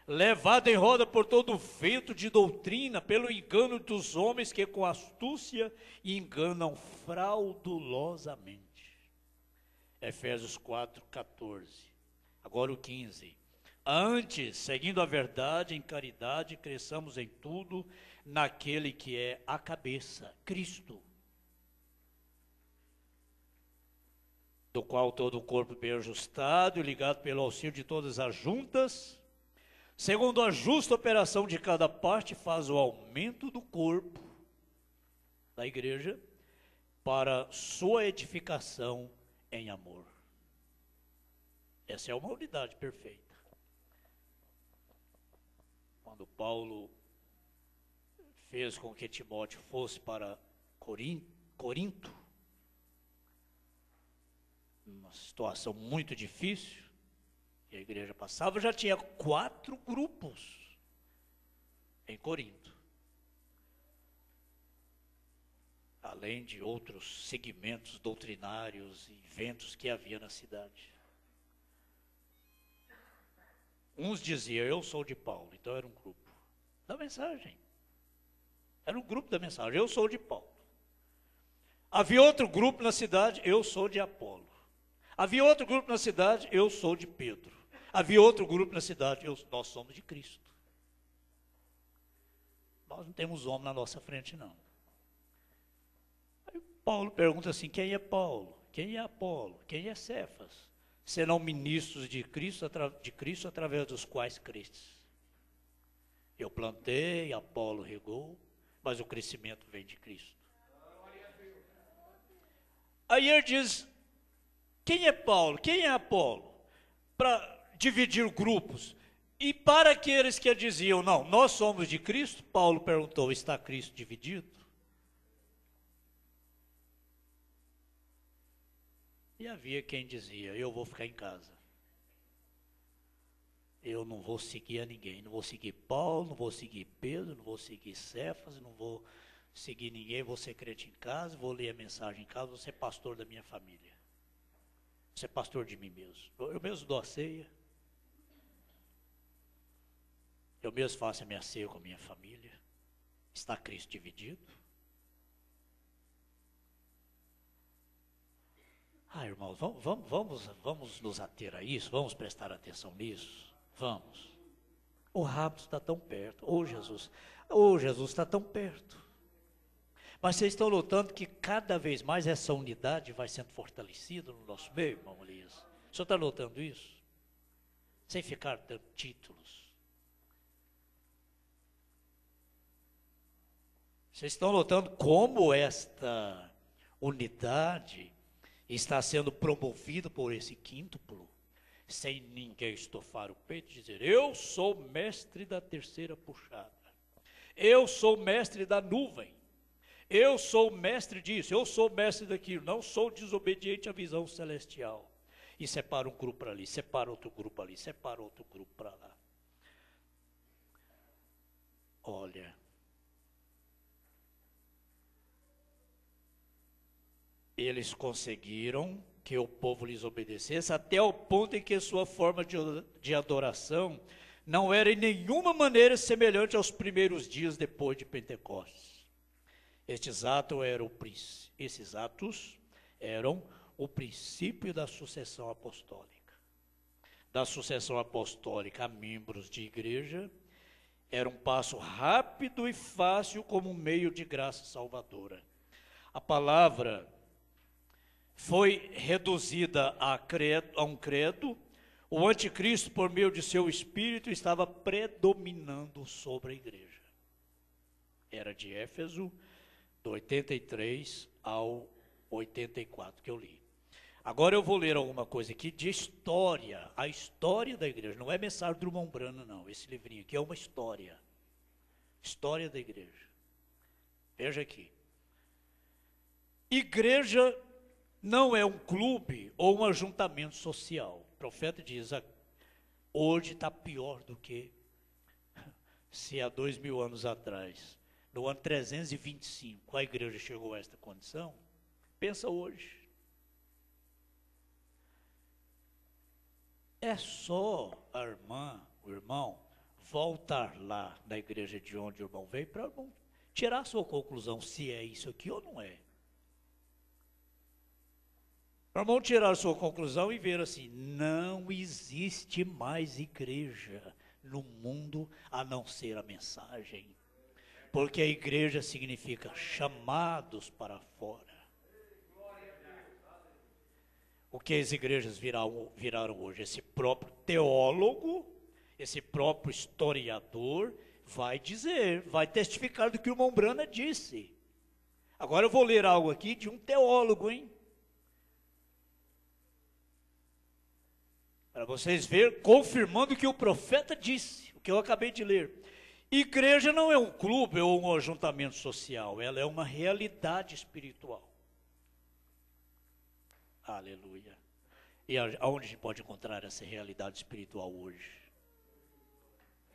levados em roda por todo o vento de doutrina, pelo engano dos homens que com astúcia enganam fraudulosamente. Efésios 4:14. Agora o 15. Antes, seguindo a verdade em caridade, cresçamos em tudo naquele que é a cabeça, Cristo, do qual todo o corpo bem ajustado e ligado pelo auxílio de todas as juntas, segundo a justa operação de cada parte, faz o aumento do corpo da igreja para sua edificação em amor. Essa é uma unidade perfeita. Quando Paulo fez com que Timóteo fosse para Corinto, uma situação muito difícil, E a igreja passava, já tinha 4 grupos em Corinto. Além de outros segmentos doutrinários e ventos que havia na cidade. Uns diziam, eu sou de Paulo, então era um grupo da mensagem. Era um grupo da mensagem, eu sou de Paulo. Havia outro grupo na cidade, eu sou de Apolo. Havia outro grupo na cidade, eu sou de Pedro. Havia outro grupo na cidade, nós somos de Cristo. Nós não temos homem na nossa frente, não. Aí Paulo pergunta assim, quem é Paulo? Quem é Apolo? Quem é Cefas? Serão ministros de Cristo através dos quais crestes. Eu plantei, Apolo regou, mas o crescimento vem de Cristo. Aí ele diz, quem é Paulo? Quem é Apolo? Para dividir grupos. E para aqueles que diziam, não, nós somos de Cristo, Paulo perguntou, está Cristo dividido? E havia quem dizia, eu vou ficar em casa. Eu não vou seguir a ninguém, não vou seguir Paulo, não vou seguir Pedro, não vou seguir Cefas, não vou seguir ninguém, vou ser crente em casa, vou ler a mensagem em casa, vou ser pastor da minha família. Vou ser pastor de mim mesmo. Eu mesmo dou a ceia. Eu mesmo faço a minha ceia com a minha família. Está Cristo dividido? Irmãos, vamos nos ater a isso, vamos prestar atenção nisso, vamos. O rapto está tão perto, Jesus está tão perto. Mas vocês estão notando que cada vez mais essa unidade vai sendo fortalecida no nosso meio, irmão Elias? O senhor está notando isso? Sem ficar dando títulos. Vocês estão notando como esta unidade está sendo promovida por esse quíntuplo, sem ninguém estofar o peito e dizer, eu sou mestre da terceira puxada, eu sou mestre da nuvem, eu sou mestre disso, eu sou mestre daquilo, não sou desobediente à visão celestial. E separa um grupo para ali, separa outro grupo ali, separa outro grupo para lá. Olha, eles conseguiram que o povo lhes obedecesse até o ponto em que sua forma de adoração não era em nenhuma maneira semelhante aos primeiros dias depois de Pentecostes. Esses atos eram o princípio da sucessão apostólica. Da sucessão apostólica a membros de igreja, era um passo rápido e fácil como um meio de graça salvadora. A palavra foi reduzida a um credo. O anticristo, por meio de seu espírito, estava predominando sobre a igreja. Era de Éfeso, do 83 ao 84 que eu li. Agora eu vou ler alguma coisa aqui de história, a história da igreja. Não é mensagem do Drummond Branham, não. Esse livrinho aqui é uma história. História da igreja. Veja aqui. Igreja não é um clube ou um ajuntamento social. O profeta diz, hoje está pior do que se há 2000 anos atrás, no ano 325, a igreja chegou a esta condição. Pensa hoje. É só a irmã, o irmão, voltar lá na igreja de onde o irmão veio para tirar a sua conclusão se é isso aqui ou não é. Para irmão tirar a sua conclusão e ver assim, não existe mais igreja no mundo a não ser a mensagem. Porque a igreja significa chamados para fora. O que as igrejas viraram hoje? Esse próprio teólogo, esse próprio historiador vai dizer, vai testificar do que o irmão Branham disse. Agora eu vou ler algo aqui de um teólogo, hein? Para vocês verem, confirmando o que o profeta disse, o que eu acabei de ler. Igreja não é um clube ou um ajuntamento social, ela é uma realidade espiritual. Aleluia. E aonde a gente pode encontrar essa realidade espiritual hoje?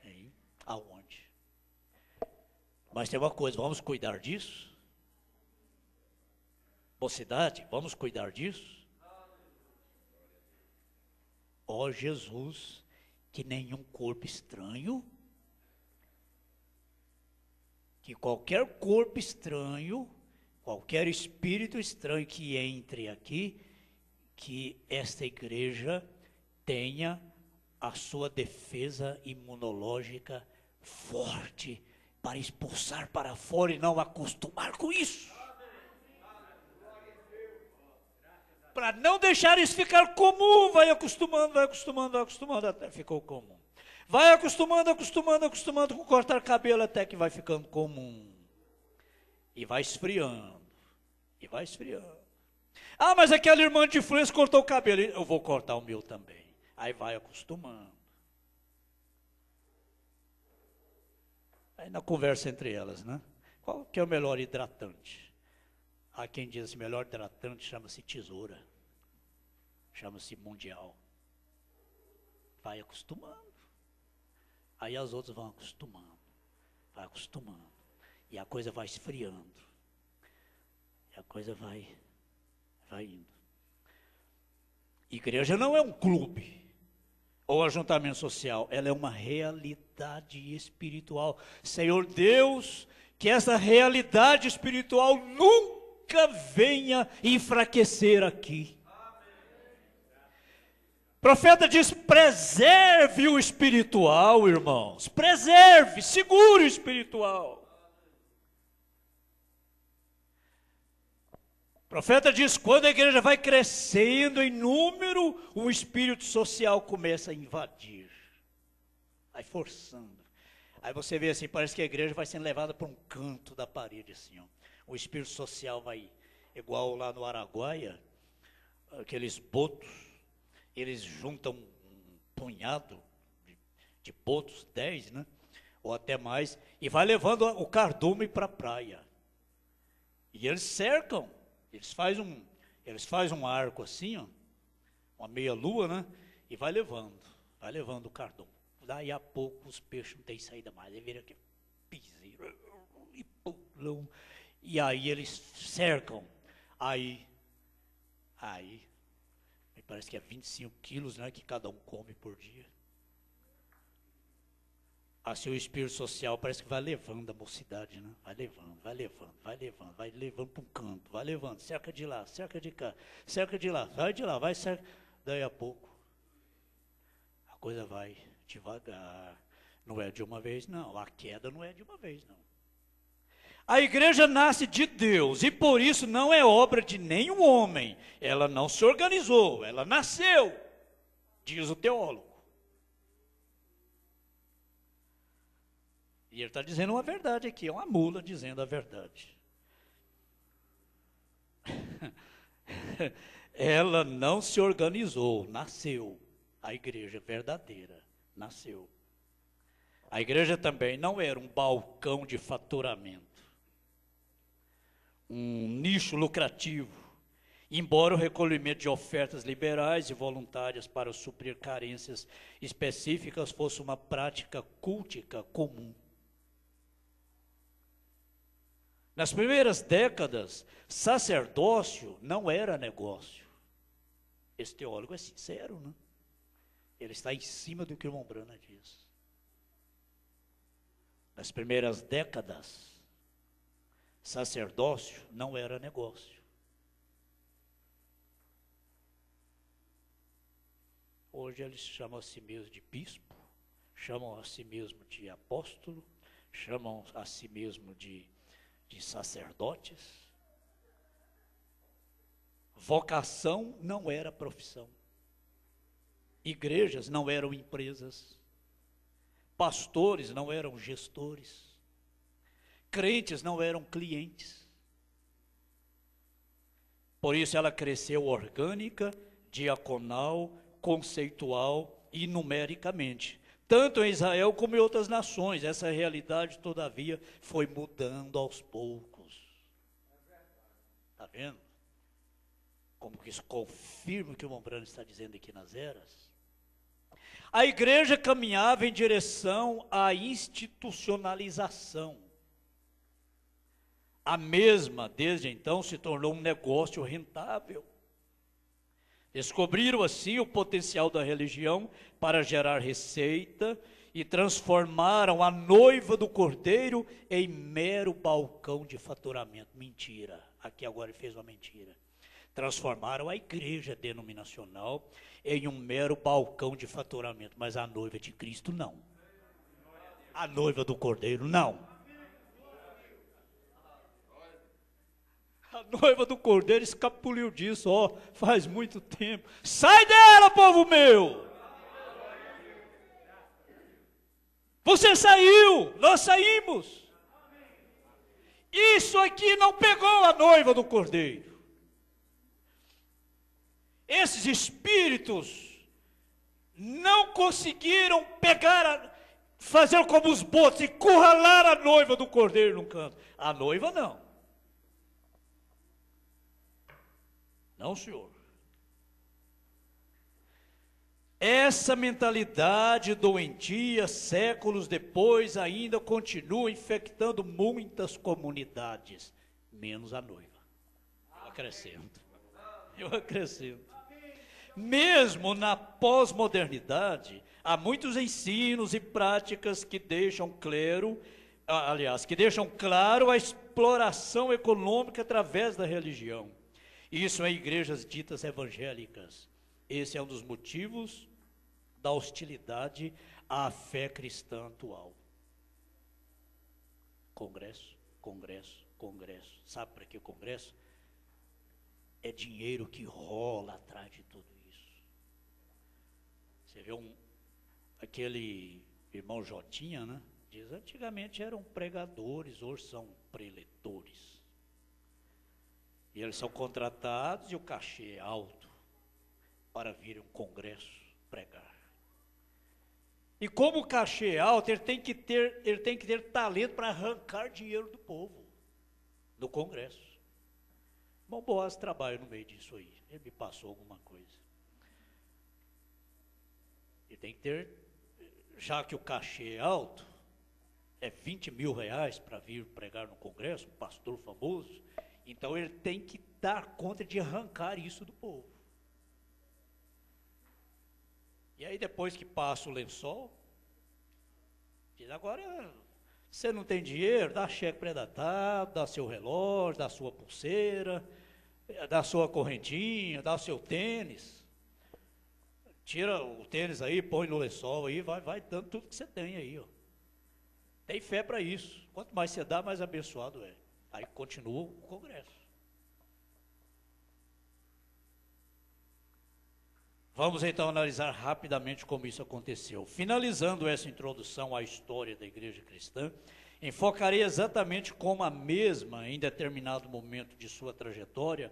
Hein? Aonde? Mas tem uma coisa, vamos cuidar disso? Mocidade, vamos cuidar disso? Ó Jesus, que nenhum corpo estranho, que qualquer corpo estranho, qualquer espírito estranho que entre aqui, que esta igreja tenha a sua defesa imunológica forte para expulsar para fora e não acostumar com isso. Para não deixar isso ficar comum, vai acostumando, até ficou comum. Vai acostumando com cortar cabelo até que vai ficando comum. E vai esfriando. Ah, mas aquela irmã de influência cortou o cabelo, eu vou cortar o meu também. Aí vai acostumando. Aí na conversa entre elas, né? Qual que é o melhor hidratante? Há quem diz assim, melhor hidratante chama-se tesoura. Chama-se mundial. Vai acostumando. Aí as outras vão acostumando. Vai acostumando. E a coisa vai esfriando. E a coisa vai indo. Igreja não é um clube ou ajuntamento social, ela é uma realidade espiritual. Senhor Deus, que essa realidade espiritual nunca venha enfraquecer aqui. O profeta diz, preserve o espiritual, irmãos. Preserve, segure o espiritual. O profeta diz, quando a igreja vai crescendo em número, o espírito social começa a invadir. Vai forçando. Aí você vê assim, parece que a igreja vai sendo levada para um canto da parede, assim, ó. O espírito social vai, igual lá no Araguaia, aqueles botos, eles juntam um punhado de botos, 10, né? Ou até mais, e vai levando o cardume para a praia. E eles cercam, eles fazem um arco assim, ó, uma meia lua, né? E vai levando o cardume. Daí a pouco os peixes não têm saída mais, aí vira aqui, piseiro, e pulão, e aí eles cercam, aí, me parece que é 25 quilos, né, que cada um come por dia. Assim o espírito social parece que vai levando a mocidade, né? Vai levando para um canto, vai levando, cerca de lá, cerca de cá, cerca de lá, vai cerca. Daí a pouco, a coisa vai devagar, não é de uma vez não, a queda não é de uma vez não. A igreja nasce de Deus e por isso não é obra de nenhum homem, ela não se organizou, ela nasceu, diz o teólogo. E ele está dizendo uma verdade aqui, é uma mula dizendo a verdade. Ela não se organizou, nasceu. A igreja verdadeira nasceu. A igreja também não era um balcão de faturamento, um nicho lucrativo, embora o recolhimento de ofertas liberais e voluntárias para suprir carências específicas fosse uma prática cultica comum. Nas primeiras décadas, sacerdócio não era negócio. Esse teólogo é sincero, né? Ele está em cima do que o irmão Brana diz. Nas primeiras décadas, sacerdócio não era negócio. Hoje eles chamam a si mesmo de bispo, chamam a si mesmo de apóstolo, chamam a si mesmo de sacerdotes. Vocação não era profissão. Igrejas não eram empresas. Pastores não eram gestores. Crentes não eram clientes. Por isso ela cresceu orgânica, diaconal, conceitual e numericamente. Tanto em Israel como em outras nações, essa realidade, todavia, foi mudando aos poucos. Está vendo? como que isso confirma o que o Mombrano está dizendo aqui nas eras, a igreja caminhava em direção à institucionalização. A mesma, desde então, se tornou um negócio rentável. Descobriram assim o potencial da religião para gerar receita e transformaram a noiva do Cordeiro em mero balcão de faturamento. Mentira, aqui agora ele fez uma mentira. Transformaram a igreja denominacional em um mero balcão de faturamento, mas a noiva de Cristo não. A noiva do Cordeiro não. A noiva do Cordeiro escapuliu disso, ó, faz muito tempo. Sai dela, povo meu! Você saiu, nós saímos. Isso aqui não pegou a noiva do Cordeiro. Esses espíritos não conseguiram fazer como os botos, encurralar a noiva do Cordeiro num canto. A noiva não. Não, senhor. Essa mentalidade doentia, séculos depois, ainda continua infectando muitas comunidades, menos a noiva. Eu acrescento. Mesmo na pós-modernidade, há muitos ensinos e práticas que deixam claro a exploração econômica através da religião. Isso em igrejas ditas evangélicas. Esse é um dos motivos da hostilidade à fé cristã atual. Congresso. Sabe para que congresso? É dinheiro que rola atrás de tudo isso. Você vê aquele irmão Jotinha, né? Diz, antigamente eram pregadores, hoje são preletores. E eles são contratados e o cachê é alto para vir a um congresso pregar. E como o cachê é alto, ele tem que ter talento para arrancar dinheiro do povo, do congresso. Bom, Boaz trabalha no meio disso aí, ele me passou alguma coisa. Ele tem que ter, já que o cachê é alto, é 20 mil reais para vir pregar no congresso, um pastor famoso, então ele tem que dar conta de arrancar isso do povo. E aí depois que passa o lençol, diz, agora você não tem dinheiro, dá cheque pré-datado, dá seu relógio, dá sua pulseira, dá sua correntinha, dá seu tênis. Tira o tênis aí, põe no lençol aí, vai dando tudo que você tem aí, ó. Tem fé para isso. Quanto mais você dá, mais abençoado é. Aí continua o congresso. Vamos então analisar rapidamente como isso aconteceu. Finalizando essa introdução à história da igreja cristã, enfocarei exatamente como a mesma, em determinado momento de sua trajetória,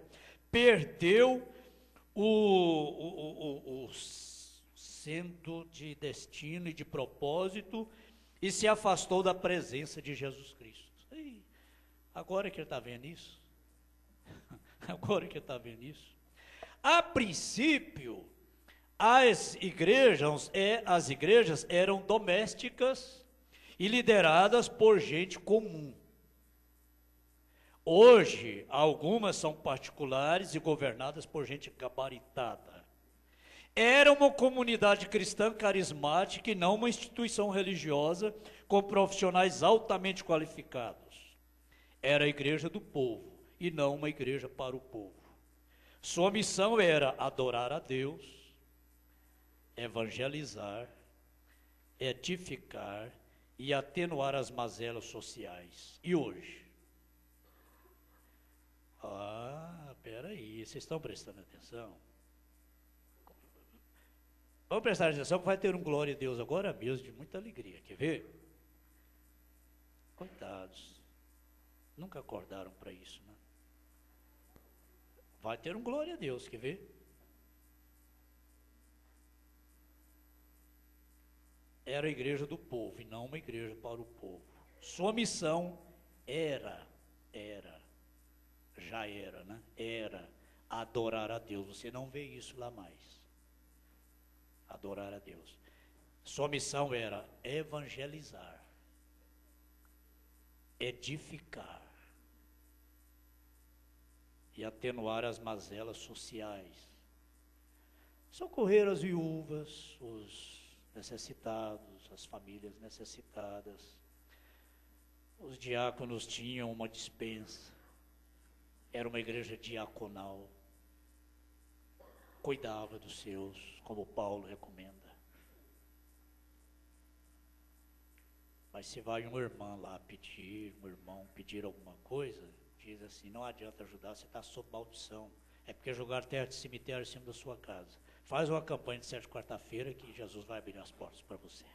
perdeu o centro de destino e de propósito e se afastou da presença de Jesus Cristo. E agora que ele está vendo isso? Agora que ele está vendo isso? A princípio, as igrejas eram domésticas e lideradas por gente comum. Hoje, algumas são particulares e governadas por gente gabaritada. Era uma comunidade cristã carismática e não uma instituição religiosa com profissionais altamente qualificados. Era a igreja do povo e não uma igreja para o povo. Sua missão era adorar a Deus, evangelizar, edificar e atenuar as mazelas sociais. E hoje? Peraí, vocês estão prestando atenção? Vamos prestar atenção que vai ter um glória a Deus agora mesmo, de muita alegria. Quer ver? Coitados, nunca acordaram para isso, né? Vai ter um glória a Deus, quer ver? Era a igreja do povo e não uma igreja para o povo. Sua missão era adorar a Deus. Você não vê isso lá mais. Adorar a Deus. Sua missão era evangelizar, edificar e atenuar as mazelas sociais, socorrer as viúvas, os necessitados, as famílias necessitadas. Os diáconos tinham uma dispensa, era uma igreja diaconal, cuidava dos seus, como Paulo recomenda. Mas se vai uma irmã lá pedir, um irmão pedir alguma coisa, diz assim, não adianta ajudar, você está sob maldição. É porque jogaram terra de cemitério em cima da sua casa. Faz uma campanha de 7 de quarta-feira que Jesus vai abrir as portas para você.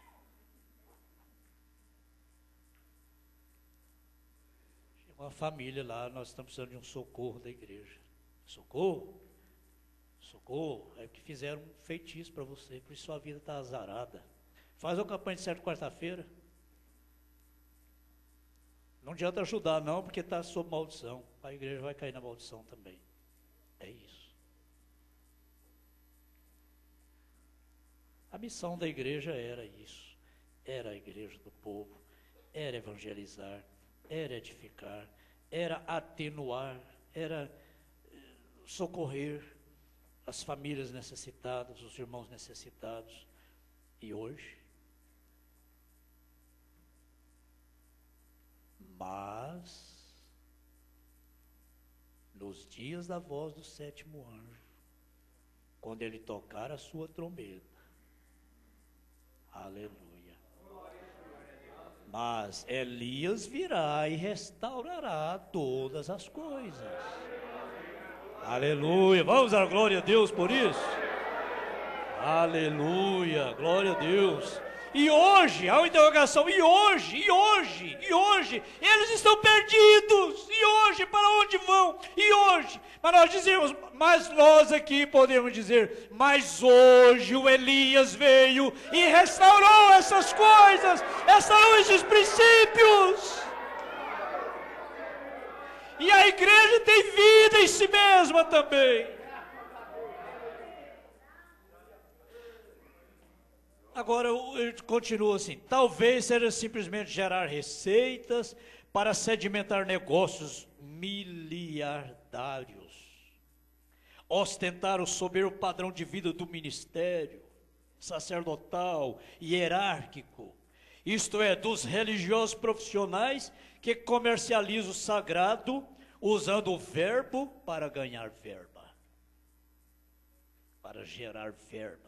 Chegou uma família lá, nós estamos precisando de um socorro da igreja. Socorro? Socorro. É que fizeram um feitiço para você, por isso sua vida está azarada. Faz uma campanha de 7 de quarta-feira. Não adianta ajudar não, porque está sob maldição. A igreja vai cair na maldição também. É isso. A missão da igreja era isso. Era a igreja do povo. Era evangelizar. Era edificar. Era atenuar. Era socorrer as famílias necessitadas, os irmãos necessitados. E hoje? Mas, nos dias da voz do 7º anjo, quando ele tocar a sua trombeta, aleluia, mas Elias virá e restaurará todas as coisas, aleluia, vamos dar glória a Deus por isso, aleluia, glória a Deus. E hoje, há uma interrogação, e hoje, eles estão perdidos, e hoje, para onde vão? E hoje, mas nós dizemos, mas nós aqui podemos dizer, mas hoje o Elias veio e restaurou essas coisas, restaurou esses princípios. E a igreja tem vida em si mesma também. Agora, eu continuo assim, talvez seja simplesmente gerar receitas para sedimentar negócios miliardários, ostentar o soberbo padrão de vida do ministério sacerdotal e hierárquico, isto é, dos religiosos profissionais que comercializam o sagrado usando o verbo para ganhar verba, para gerar verba.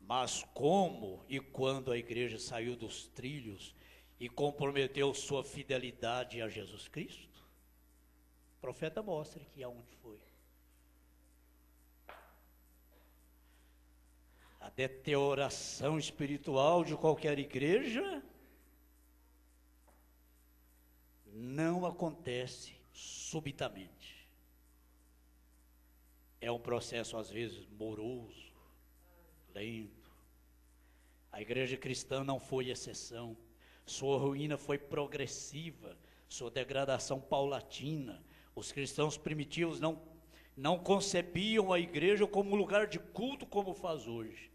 Mas como e quando a igreja saiu dos trilhos e comprometeu sua fidelidade a Jesus Cristo? O profeta mostra que aonde foi. A deterioração espiritual de qualquer igreja não acontece subitamente. É um processo às vezes moroso, lento. A igreja cristã não foi exceção. Sua ruína foi progressiva, sua degradação paulatina. Os cristãos primitivos não concebiam a igreja como lugar de culto como faz hoje.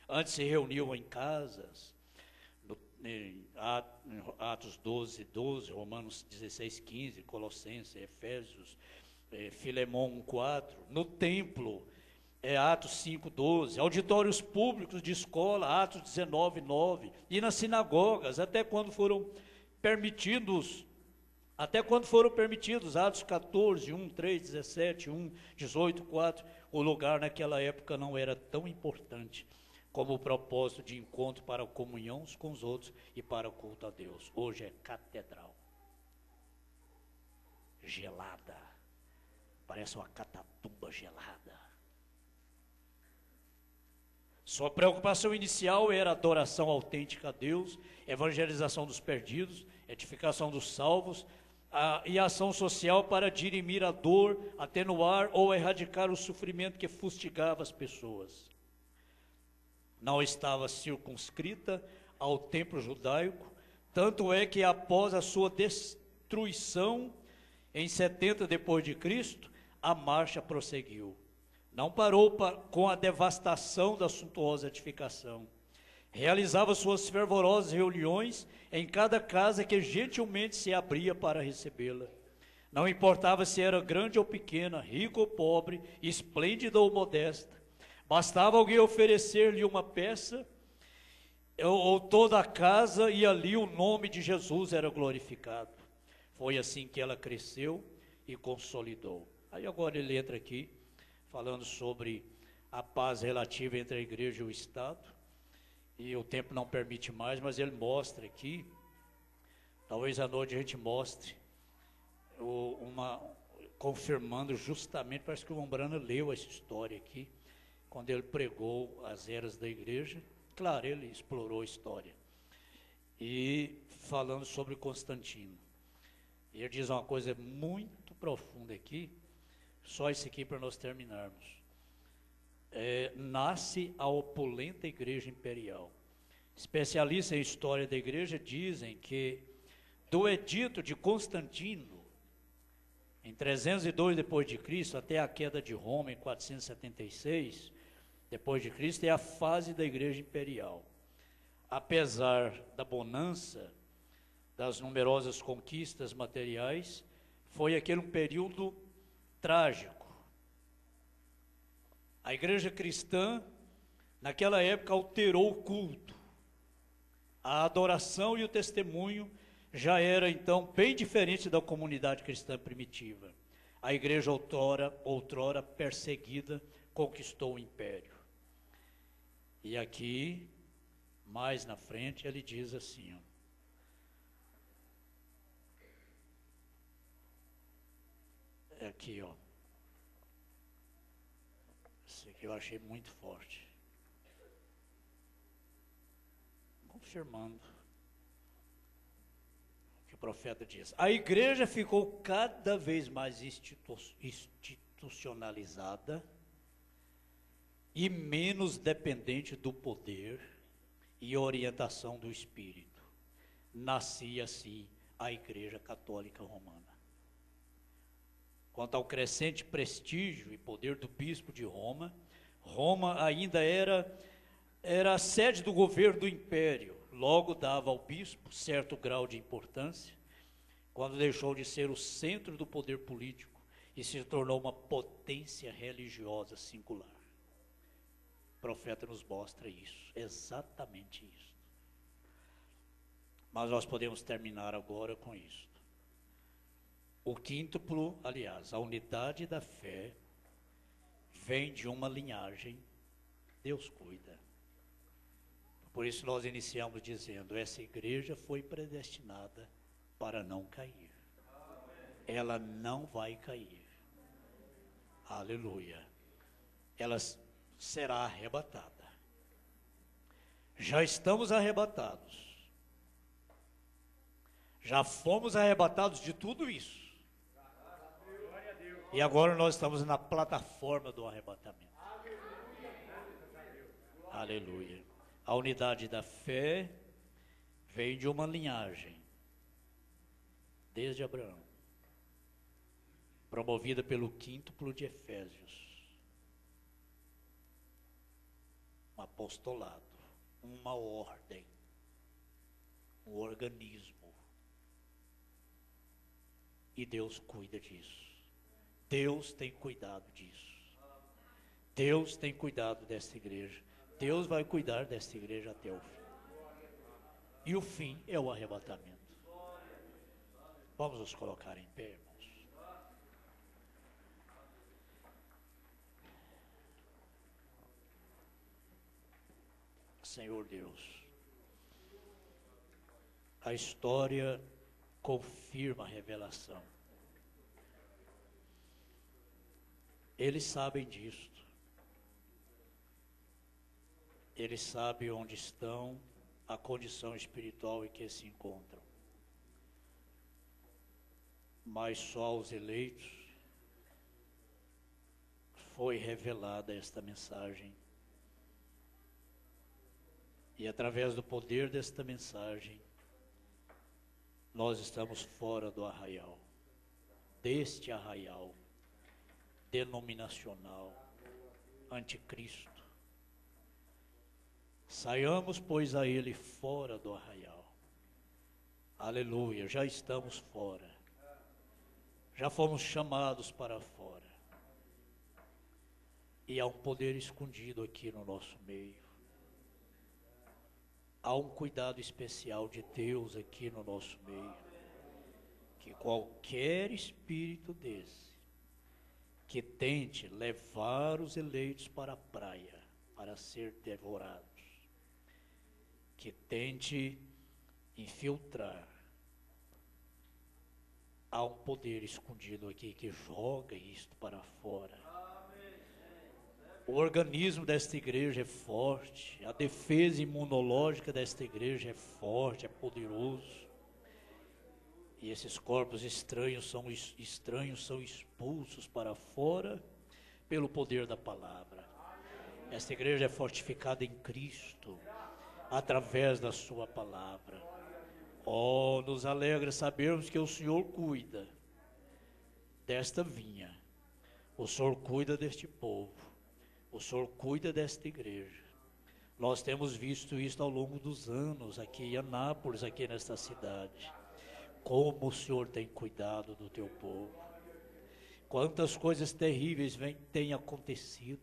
Antes se reuniam em casas, em Atos 12, 12, Romanos 16, 15, Colossenses, Efésios, Filemão 4, no templo, Atos 5:12, auditórios públicos de escola, Atos 19:9, e nas sinagogas, até quando foram permitidos, Atos 14:1, 3, 17, 1, 18, 4, o lugar naquela época não era tão importante como o propósito de encontro para a comunhão uns com os outros e para o culto a Deus. Hoje é catedral, gelada, parece uma catatumba gelada. Sua preocupação inicial era adoração autêntica a Deus, evangelização dos perdidos, edificação dos salvos, e ação social para dirimir a dor, atenuar ou erradicar o sofrimento que fustigava as pessoas. Não estava circunscrita ao templo judaico, tanto é que após a sua destruição Em 70 depois de Cristo, a marcha prosseguiu. Não parou com a devastação da suntuosa edificação. Realizava suas fervorosas reuniões em cada casa que gentilmente se abria para recebê-la. Não importava se era grande ou pequena, rico ou pobre, esplêndida ou modesta. Bastava alguém oferecer-lhe uma peça ou toda a casa, e ali o nome de Jesus era glorificado. Foi assim que ela cresceu e consolidou. Aí agora ele entra aqui, falando sobre a paz relativa entre a igreja e o Estado. E o tempo não permite mais, mas ele mostra aqui, talvez à noite a gente mostre, confirmando justamente, parece que o Umbrana leu essa história aqui, quando ele pregou as eras da igreja. Claro, ele explorou a história. E falando sobre Constantino. E ele diz uma coisa muito profunda aqui, só isso aqui para nós terminarmos. Nasce a opulenta igreja imperial. Especialistas em história da igreja dizem que do edito de Constantino, em 302 depois de Cristo, até a queda de Roma em 476 depois de Cristo, é a fase da igreja imperial. Apesar da bonança, das numerosas conquistas materiais, foi aquele um período trágico. A igreja cristã, naquela época, alterou o culto. A adoração e o testemunho já era, então, bem diferente da comunidade cristã primitiva. A igreja outrora perseguida, conquistou o império. E aqui, mais na frente, ele diz assim, aqui, isso aqui eu achei muito forte. Confirmando o que o profeta diz. A igreja ficou cada vez mais institucionalizada e menos dependente do poder e orientação do Espírito. Nascia assim a Igreja Católica Romana. Quanto ao crescente prestígio e poder do bispo de Roma, Roma ainda era a sede do governo do império, logo dava ao bispo certo grau de importância, quando deixou de ser o centro do poder político e se tornou uma potência religiosa singular. O profeta nos mostra isso, exatamente isso. Mas nós podemos terminar agora com isso. O quíntuplo, aliás, a unidade da fé, vem de uma linhagem, Deus cuida. Por isso nós iniciamos dizendo, essa igreja foi predestinada para não cair. Ela não vai cair. Aleluia. Ela será arrebatada. Já estamos arrebatados. Já fomos arrebatados de tudo isso. E agora nós estamos na plataforma do arrebatamento. Aleluia. A unidade da fé vem de uma linhagem, desde Abraão, promovida pelo quíntuplo de Efésios. Um apostolado, uma ordem, um organismo. E Deus cuida disso. Deus tem cuidado disso. Deus tem cuidado desta igreja. Deus vai cuidar desta igreja até o fim. E o fim é o arrebatamento. Vamos nos colocar em pé, irmãos. Senhor Deus, a história confirma a revelação. Eles sabem disto. Eles sabem onde estão, a condição espiritual em que se encontram. Mas só aos eleitos foi revelada esta mensagem. E através do poder desta mensagem, nós estamos fora do arraial. deste arraial denominacional anticristo. Saiamos, pois, a ele fora do arraial. Aleluia, já estamos fora. Já fomos chamados para fora. E há um poder escondido aqui no nosso meio. Há um cuidado especial de Deus aqui no nosso meio. Que qualquer espírito desse que tente levar os eleitos para a praia para ser devorados, que tente infiltrar, há um poder escondido aqui que joga isto para fora. O organismo desta igreja é forte, a defesa imunológica desta igreja é forte, é poderoso. E esses corpos estranhos são expulsos para fora pelo poder da palavra. Esta igreja é fortificada em Cristo, através da sua palavra. Oh, nos alegra sabermos que o Senhor cuida desta vinha. O Senhor cuida deste povo. O Senhor cuida desta igreja. Nós temos visto isso ao longo dos anos, aqui em Anápolis, aqui nesta cidade. Como o Senhor tem cuidado do teu povo. Quantas coisas terríveis têm acontecido.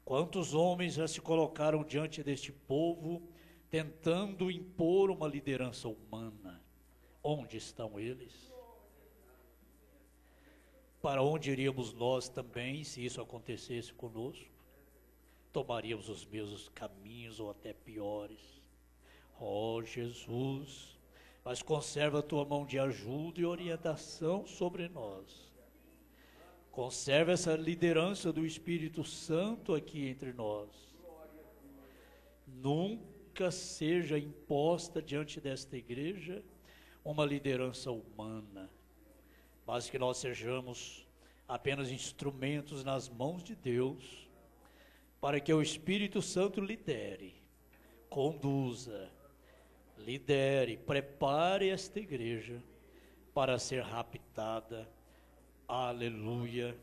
Quantos homens já se colocaram diante deste povo, tentando impor uma liderança humana. Onde estão eles? Para onde iríamos nós também, se isso acontecesse conosco? Tomaríamos os mesmos caminhos ou até piores. Oh, Jesus, mas conserva a tua mão de ajuda e orientação sobre nós. Conserva essa liderança do Espírito Santo aqui entre nós. Nunca seja imposta diante desta igreja uma liderança humana, mas que nós sejamos apenas instrumentos nas mãos de Deus, para que o Espírito Santo lidere, conduza, lidere, prepare esta igreja para ser raptada, aleluia,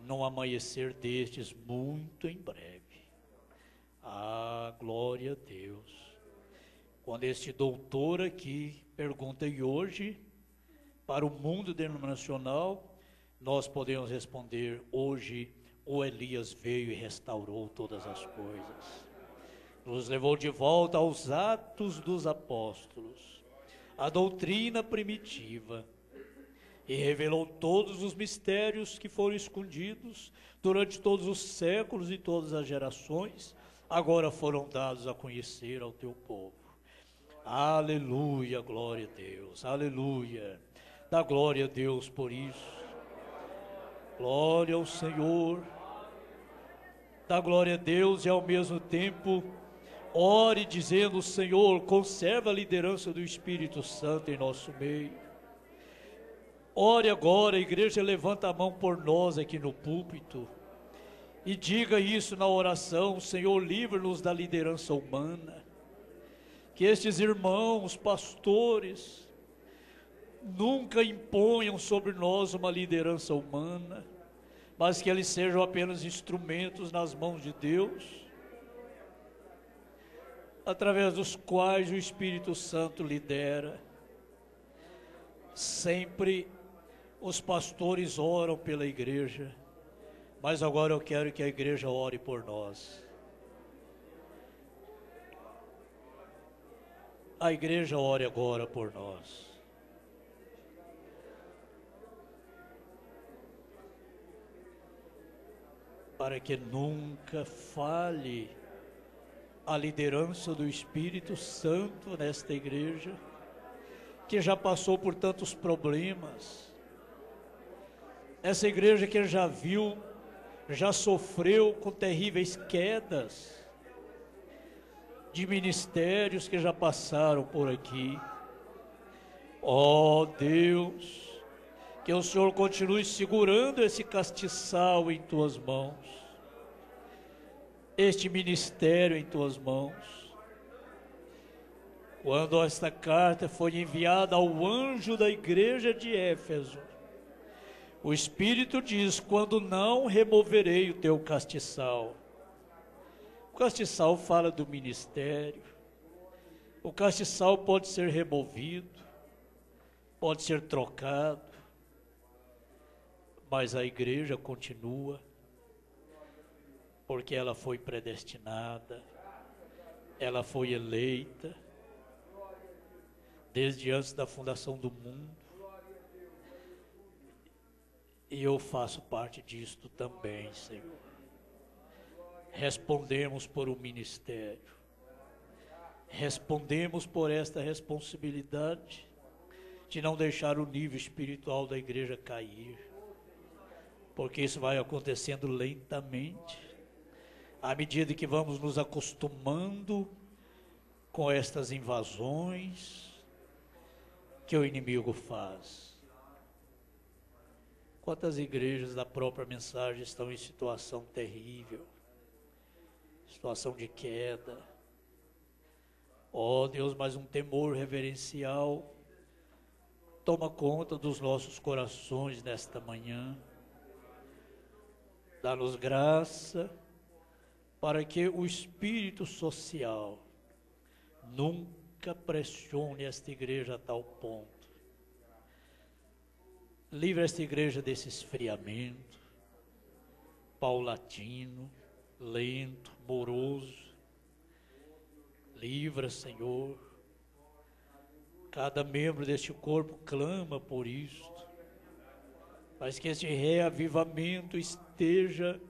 num amanhecer destes muito em breve. Ah, glória a Deus. Quando este doutor aqui pergunta, e hoje, para o mundo denominacional, nós podemos responder, hoje o Elias veio e restaurou todas as coisas. Nos levou de volta aos Atos dos Apóstolos, a doutrina primitiva, e revelou todos os mistérios que foram escondidos durante todos os séculos e todas as gerações, agora foram dados a conhecer ao teu povo. Aleluia, glória a Deus, aleluia, dá glória a Deus por isso, glória ao Senhor, dá glória a Deus e ao mesmo tempo ore dizendo, Senhor, conserva a liderança do Espírito Santo em nosso meio. Ore agora, a igreja levanta a mão por nós aqui no púlpito e diga isso na oração, Senhor, livra-nos da liderança humana. Que estes irmãos, pastores, nunca imponham sobre nós uma liderança humana, mas que eles sejam apenas instrumentos nas mãos de Deus, através dos quais o Espírito Santo lidera. Sempre os pastores oram pela igreja, mas agora eu quero que a igreja ore por nós. A igreja ore agora por nós. Para que nunca falhe a liderança do Espírito Santo nesta igreja, que já passou por tantos problemas. Essa igreja que já viu, já sofreu com terríveis quedas de ministérios que já passaram por aqui. Ó Deus, que o Senhor continue segurando esse castiçal em tuas mãos, este ministério em tuas mãos. Quando esta carta foi enviada ao anjo da igreja de Éfeso, O Espírito diz: quando não, removerei o teu castiçal. O castiçal fala do ministério. O castiçal pode ser removido, pode ser trocado, mas a igreja continua, porque ela foi predestinada, ela foi eleita, desde antes da fundação do mundo, e eu faço parte disto também, Senhor. Respondemos por um ministério, respondemos por esta responsabilidade de não deixar o nível espiritual da igreja cair, porque isso vai acontecendo lentamente, à medida que vamos nos acostumando com estas invasões que o inimigo faz. Quantas igrejas da própria mensagem estão em situação terrível, situação de queda. Ó Deus, mas um temor reverencial toma conta dos nossos corações nesta manhã. Dá-nos graça para que o espírito social nunca pressione esta igreja a tal ponto. Livra esta igreja desse esfriamento paulatino, lento, moroso. Livra, Senhor. Cada membro deste corpo clama por isto, mas que este reavivamento esteja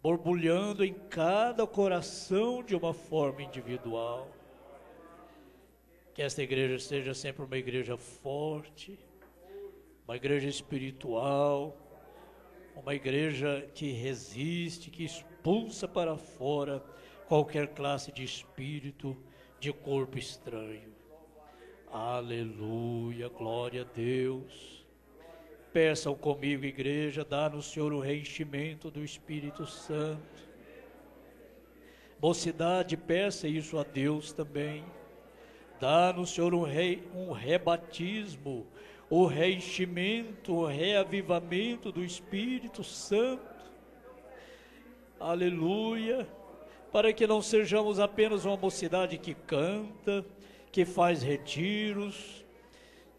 borbulhando em cada coração de uma forma individual. Que esta igreja seja sempre uma igreja forte, uma igreja espiritual, uma igreja que resiste, que expulsa para fora qualquer classe de espírito, de corpo estranho. Aleluia, glória a Deus. Peçam comigo, igreja, dá-nos, Senhor, o reenchimento do Espírito Santo. Mocidade, peça isso a Deus também. Dá-nos, Senhor, um rebatismo, o reenchimento, o reavivamento do Espírito Santo. Aleluia. Para que não sejamos apenas uma mocidade que canta, que faz retiros,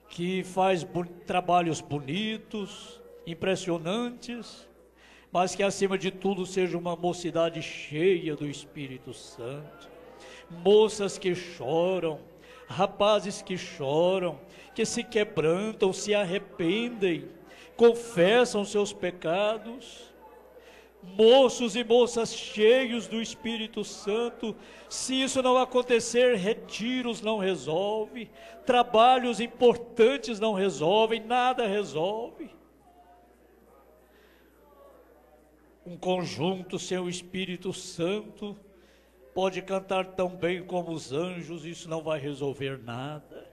que faz trabalhos bonitos, impressionantes, mas que acima de tudo seja uma mocidade cheia do Espírito Santo. Moças que choram, rapazes que choram, que se quebrantam, se arrependem, confessam seus pecados. Moços e moças cheios do Espírito Santo. Se isso não acontecer, retiros não resolve, trabalhos importantes não resolvem, nada resolve. Um conjunto sem o Espírito Santo pode cantar tão bem como os anjos, isso não vai resolver nada.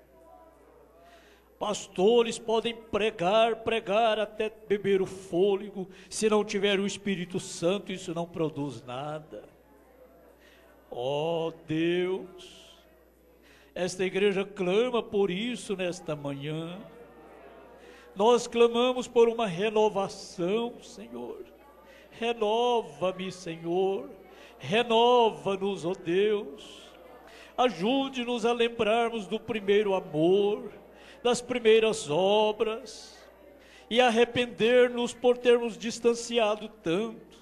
Pastores podem pregar até beber o fôlego, se não tiver o Espírito Santo, isso não produz nada. Ó Deus, esta igreja clama por isso nesta manhã. Nós clamamos por uma renovação, Senhor. Renova-me, Senhor. Renova-nos, ó Deus. Ajude-nos a lembrarmos do primeiro amor, das primeiras obras, e arrepender-nos por termos distanciado tanto.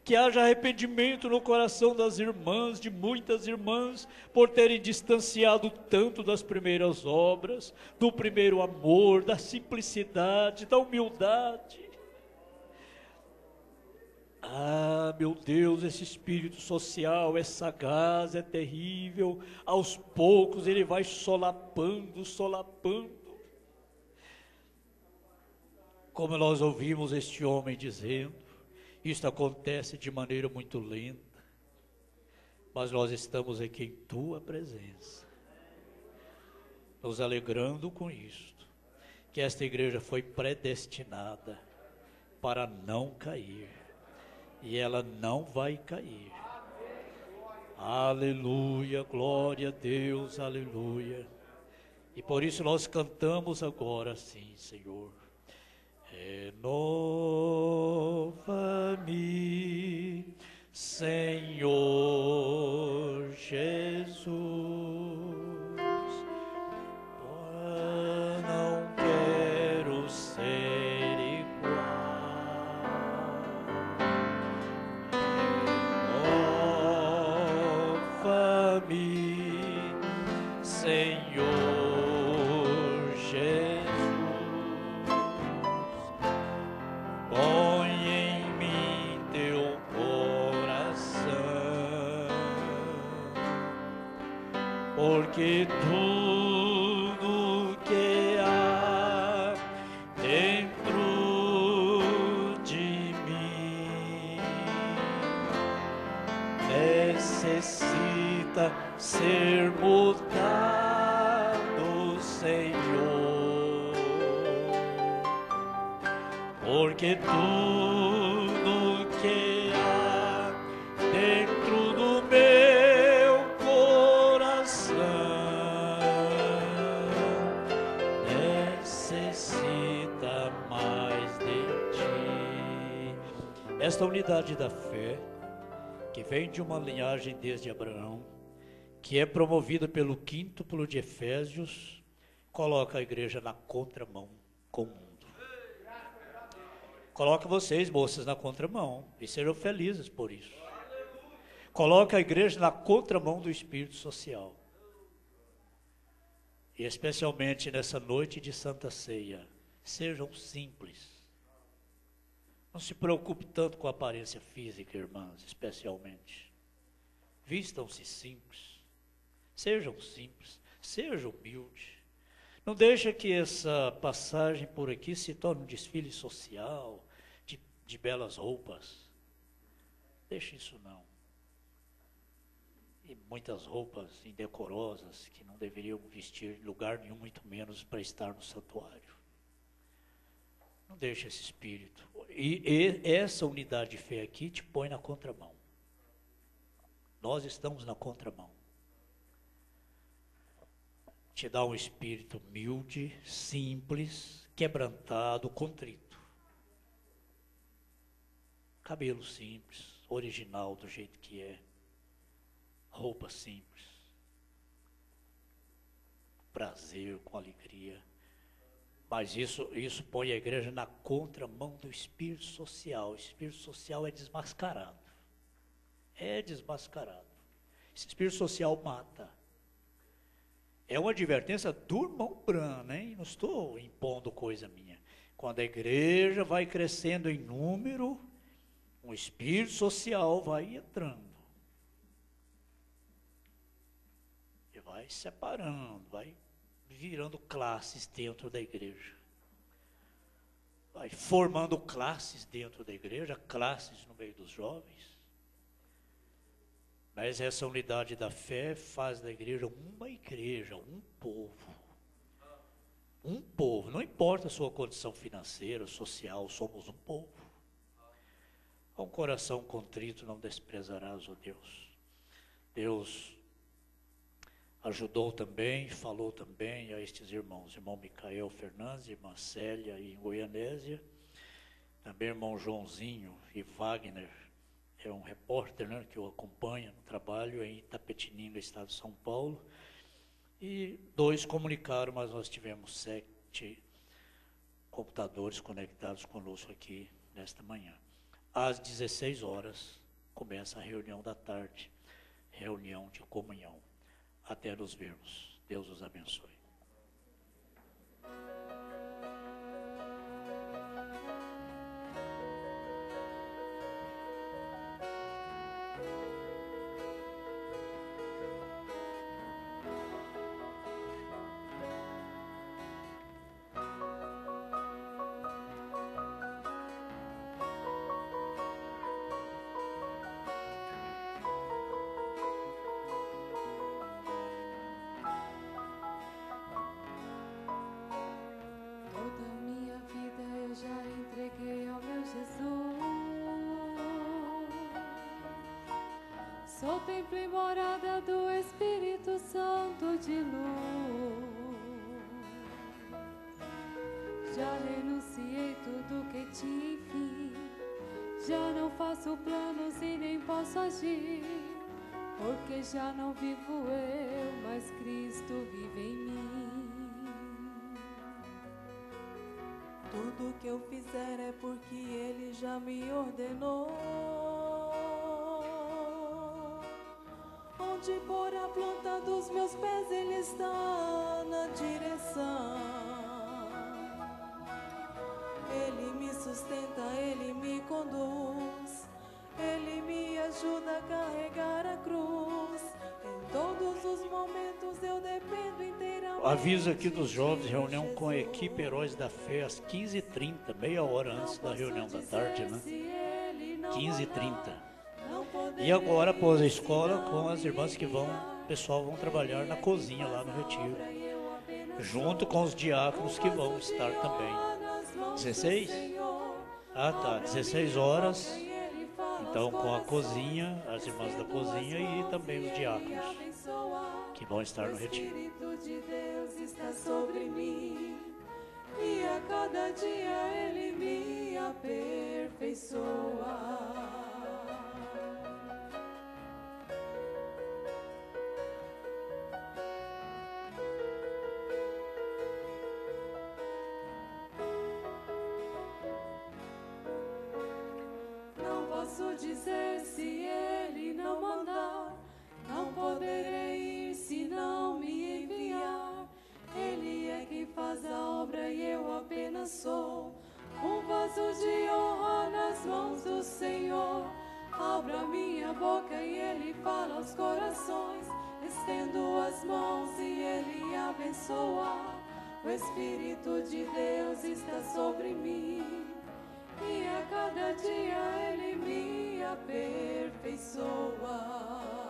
Que haja arrependimento no coração das irmãs, de muitas irmãs, por terem distanciado tanto das primeiras obras, do primeiro amor, da simplicidade, da humildade. Ah, meu Deus, esse espírito social é sagaz, é terrível. Aos poucos ele vai solapando. Como nós ouvimos este homem dizendo, isto acontece de maneira muito lenta, mas nós estamos aqui em tua presença, nos alegrando com isto, que esta igreja foi predestinada para não cair. E ela não vai cair. Aleluia, glória a Deus, aleluia. E por isso nós cantamos agora assim, Senhor. Renova-me, Senhor Jesus. Eu não quero ser igual. Renova-me, Senhor Jesus. Põe em mim teu coração, porque tudo que há dentro de mim necessita ser mudado, Senhor, porque tudo que há dentro do meu coração necessita mais de ti. Esta unidade da fé, que vem de uma linhagem desde Abraão, que é promovida pelo quíntuplo de Efésios, coloca a igreja na contramão com o mundo. Coloca vocês, moças, na contramão, e sejam felizes por isso. Coloca a igreja na contramão do espírito social. E especialmente nessa noite de Santa Ceia, sejam simples. Não se preocupe tanto com a aparência física, irmãs, especialmente. Vistam-se simples. Sejam simples, sejam humildes. Não deixe que essa passagem por aqui se torne um desfile social, de belas roupas. Deixe isso não. E muitas roupas indecorosas que não deveriam vestir em lugar nenhum, muito menos para estar no santuário. Não deixe esse espírito. E essa unidade de fé aqui te põe na contramão. Nós estamos na contramão. Te dá um espírito humilde, simples, quebrantado, contrito. Cabelo simples, original do jeito que é. Roupa simples. Prazer, com alegria. Mas isso põe a igreja na contramão do espírito social. O espírito social é desmascarado. É desmascarado. Esse espírito social mata. É uma advertência do irmão Brana, hein? Não estou impondo coisa minha. Quando a igreja vai crescendo em número, um espírito social vai entrando. E vai separando, vai virando classes dentro da igreja. Vai formando classes dentro da igreja, classes no meio dos jovens. Mas essa unidade da fé faz da igreja, um povo. Um povo, não importa a sua condição financeira, social, somos um povo. A um coração contrito não desprezarás, ó Deus. Deus ajudou também, falou também a estes irmãos, irmão Micael Fernandes, irmã Célia em Goianésia, também irmão Joãozinho e Wagner, é um repórter, né, que eu acompanho no trabalho em Itapetininga, estado de São Paulo, e 2 comunicaram, mas nós tivemos 7 computadores conectados conosco aqui nesta manhã. Às 16 horas começa a reunião da tarde, reunião de comunhão. Até nos vermos. Deus os abençoe. Sou templo e morada do Espírito Santo de luz. Já renunciei tudo que tinha, enfim. Já não faço planos e nem posso agir, porque já não vivo eu, mas Cristo vive em mim. Tudo que eu fizer é porque Ele já me ordenou. Onde pôr a planta dos meus pés, Ele está na direção. Ele me sustenta, Ele me conduz, Ele me ajuda a carregar a cruz. Em todos os momentos eu dependo inteiramente. Aviso aqui dos jovens, reunião com a equipe Heróis da Fé às 15h30, meia hora antes da reunião da tarde, né? 15h30. E agora, após a escola, com as irmãs que vão, o pessoal vão trabalhar na cozinha lá no Retiro, junto com os diáconos que vão estar também. 16? Ah, tá, 16 horas. Então, com a cozinha, as irmãs da cozinha e também os diáconos que vão estar no Retiro. O Espírito de Deus está sobre mim, e a cada dia Ele me aperfeiçoa. Não posso dizer se Ele não mandar, não poderei ir se não me enviar. Ele é quem faz a obra e eu apenas sou um vaso de honra nas mãos do Senhor. Abra minha boca e Ele fala aos corações. Estendo as mãos e Ele abençoa. O Espírito de Deus está sobre mim, e a cada dia Ele me aperfeiçoa.